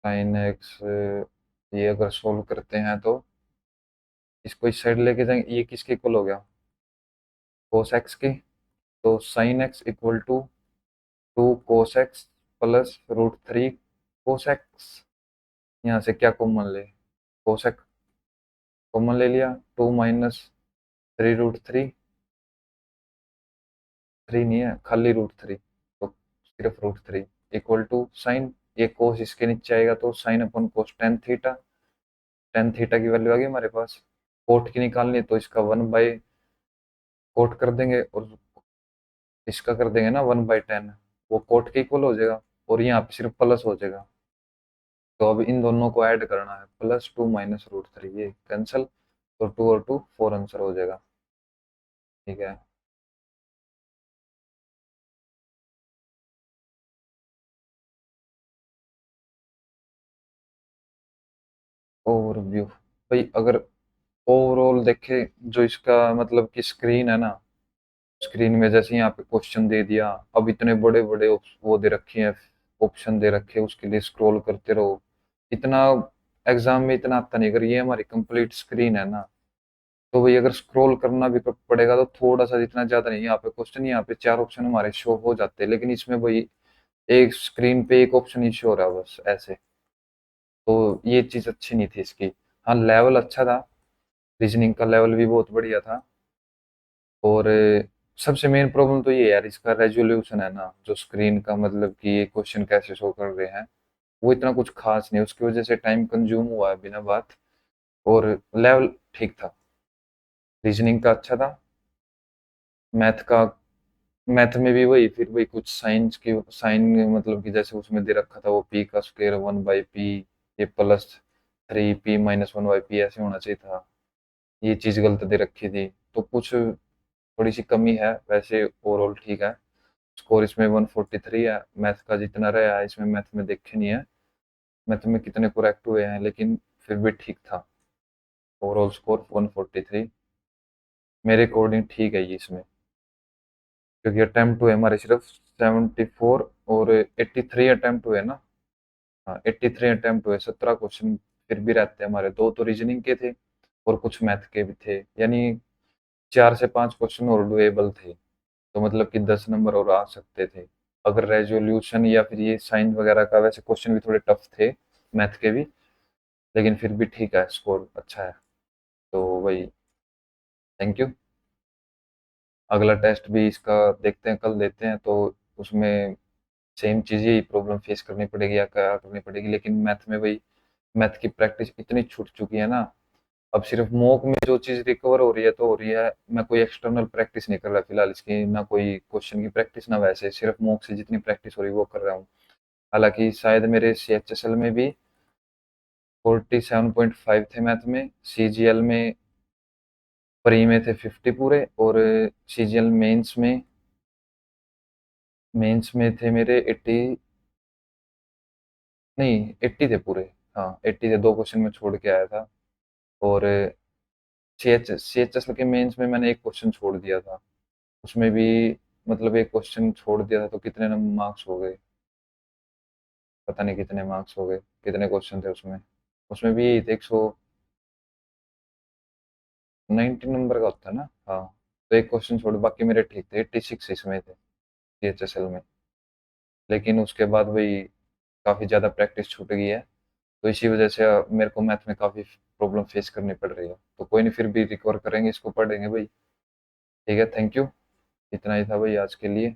साइन एक्स, ये अगर सोल्व करते हैं तो इसको इस साइड लेके जाएंगे, ये किसके इक्वल हो गया, कोस एक्स की, तो sine X equal to 2 cos X plus √3 cos X. यहाँ से क्या कॉमन ले, कोस एक्स कॉमन ले लिया, 2 - 3 √3, 3 नहीं है खाली √3, तो सिर्फ √3 इक्वल टू साइन, ये कोस इसके नीचे आएगा तो sine upon cos ten theta, ten theta की वैल्यू आ गई हमारे पास। कोट की निकालनी है तो इसका 1 बाई कोट कर देंगे, और इसका कर देंगे ना 1/10, वो कोट के इक्वल हो जाएगा। और यहाँ पे सिर्फ प्लस हो जाएगा। तो अब इन दोनों को ऐड करना है, +2 -√3, ये कैंसिल, तो 2 और 2 4 आंसर हो जाएगा। ठीक है। ओवरव्यू, भाई अगर ओवरऑल देखे, जो इसका मतलब कि स्क्रीन है ना, स्क्रीन में जैसे यहाँ पे क्वेश्चन दे दिया, अब इतने बड़े बड़े वो दे रखे हैं, ऑप्शन दे रखे हैं, उसके लिए स्क्रॉल करते रहो, इतना एग्जाम में इतना आता नहीं। अगर ये हमारी कंप्लीट स्क्रीन है ना, तो भाई अगर स्क्रॉल करना भी पड़ेगा तो थोड़ा सा, इतना ज्यादा नहीं। यहाँ पे क्वेश्चन, यहाँ पे 4 ऑप्शन हमारे शो हो जाते हैं, लेकिन इसमें भाई एक स्क्रीन पे एक ऑप्शन ही शो हो रहा है बस ऐसे। तो ये चीज अच्छी नहीं थी इसकी। हाँ, लेवल अच्छा था, रीजनिंग का लेवल भी बहुत बढ़िया था। और सबसे मेन प्रॉब्लम तो ये है यार, इसका रेजोल्यूशन है ना, जो स्क्रीन का मतलब कि ये क्वेश्चन कैसे शो कर रहे हैं, वो इतना कुछ खास नहीं, उसकी वजह से टाइम कंज्यूम हुआ है बिना बात। और लेवल ठीक था, रीजनिंग का अच्छा था। मैथ का, मैथ में भी वही, फिर वही कुछ साइंस की साइन, मतलब कि जैसे उसमें दे रखा था वो पी का स्क्वायर 1/p, ये +3p-1/p ऐसे होना चाहिए था, ये चीज गलत दे रखी थी। तो कुछ थोड़ी सी कमी है, वैसे ओवरऑल ठीक है। स्कोर इसमें 143 है, मैथ का जितना रहा है इसमें, मैथ में देखे नहीं है मैथ में कितने करेक्ट हुए हैं, लेकिन फिर भी ठीक था। ओवरऑल स्कोर 143 मेरे अकॉर्डिंग ठीक है ये इसमें, क्योंकि अटेम्प्ट हुए हमारे सिर्फ 74 और 83 अटेम्प्ट हुए ना। हाँ, 83 अटेम्प्ट हुए, 17 क्वेश्चन फिर भी रहते हैं हमारे, 2 तो रीजनिंग के थे और कुछ मैथ के भी थे, यानी 4 से 5 क्वेश्चन और डुएबल थे। तो मतलब कि 10 नंबर और आ सकते थे, अगर रेजोल्यूशन या फिर ये साइन वगैरह का, वैसे क्वेश्चन भी थोड़े टफ थे मैथ के भी, लेकिन फिर भी ठीक है, स्कोर अच्छा है। तो वही, थैंक यू। अगला टेस्ट भी इसका देखते हैं, कल देते हैं, तो उसमें सेम चीज़ ही प्रॉब्लम फेस करनी पड़ेगी या क्या करनी पड़ेगी, लेकिन मैथ में वही, मैथ की प्रैक्टिस इतनी छूट चुकी है ना, अब सिर्फ मॉक में जो चीज़ रिकवर हो रही है तो हो रही है, मैं कोई एक्सटर्नल प्रैक्टिस नहीं कर रहा फिलहाल इसकी, ना कोई क्वेश्चन की प्रैक्टिस, ना वैसे, सिर्फ मॉक से जितनी प्रैक्टिस हो रही है वो कर रहा हूँ। हालांकि शायद मेरे CHSL में भी 47.5 थे मैथ में, CGL में, प्री में थे 50 पूरे, और CGL मेंस में थे मेरे 80, नहीं 80 थे पूरे। हाँ 80 थे, 2 क्वेश्चन में छोड़ के आया था। और CHSL के मेंस में मैंने एक क्वेश्चन छोड़ दिया था, उसमें भी मतलब एक क्वेश्चन छोड़ दिया था, तो कितने नंबर मार्क्स हो गए, पता नहीं कितने मार्क्स हो गए, कितने क्वेश्चन थे उसमें, उसमें भी 190 नंबर का होता है ना। हाँ, तो एक क्वेश्चन छोड़, बाकी मेरे ठीक थे, 86 इसमें थे CHSL में। लेकिन उसके बाद वही काफ़ी ज़्यादा प्रैक्टिस छूट गई है, तो इसी वजह से मेरे को मैथ में काफ़ी प्रॉब्लम फेस करनी पड़ रही है। तो कोई नहीं, फिर भी रिकवर करेंगे, इसको पढ़ेंगे भाई। ठीक है, थैंक यू। इतना ही था भाई आज के लिए।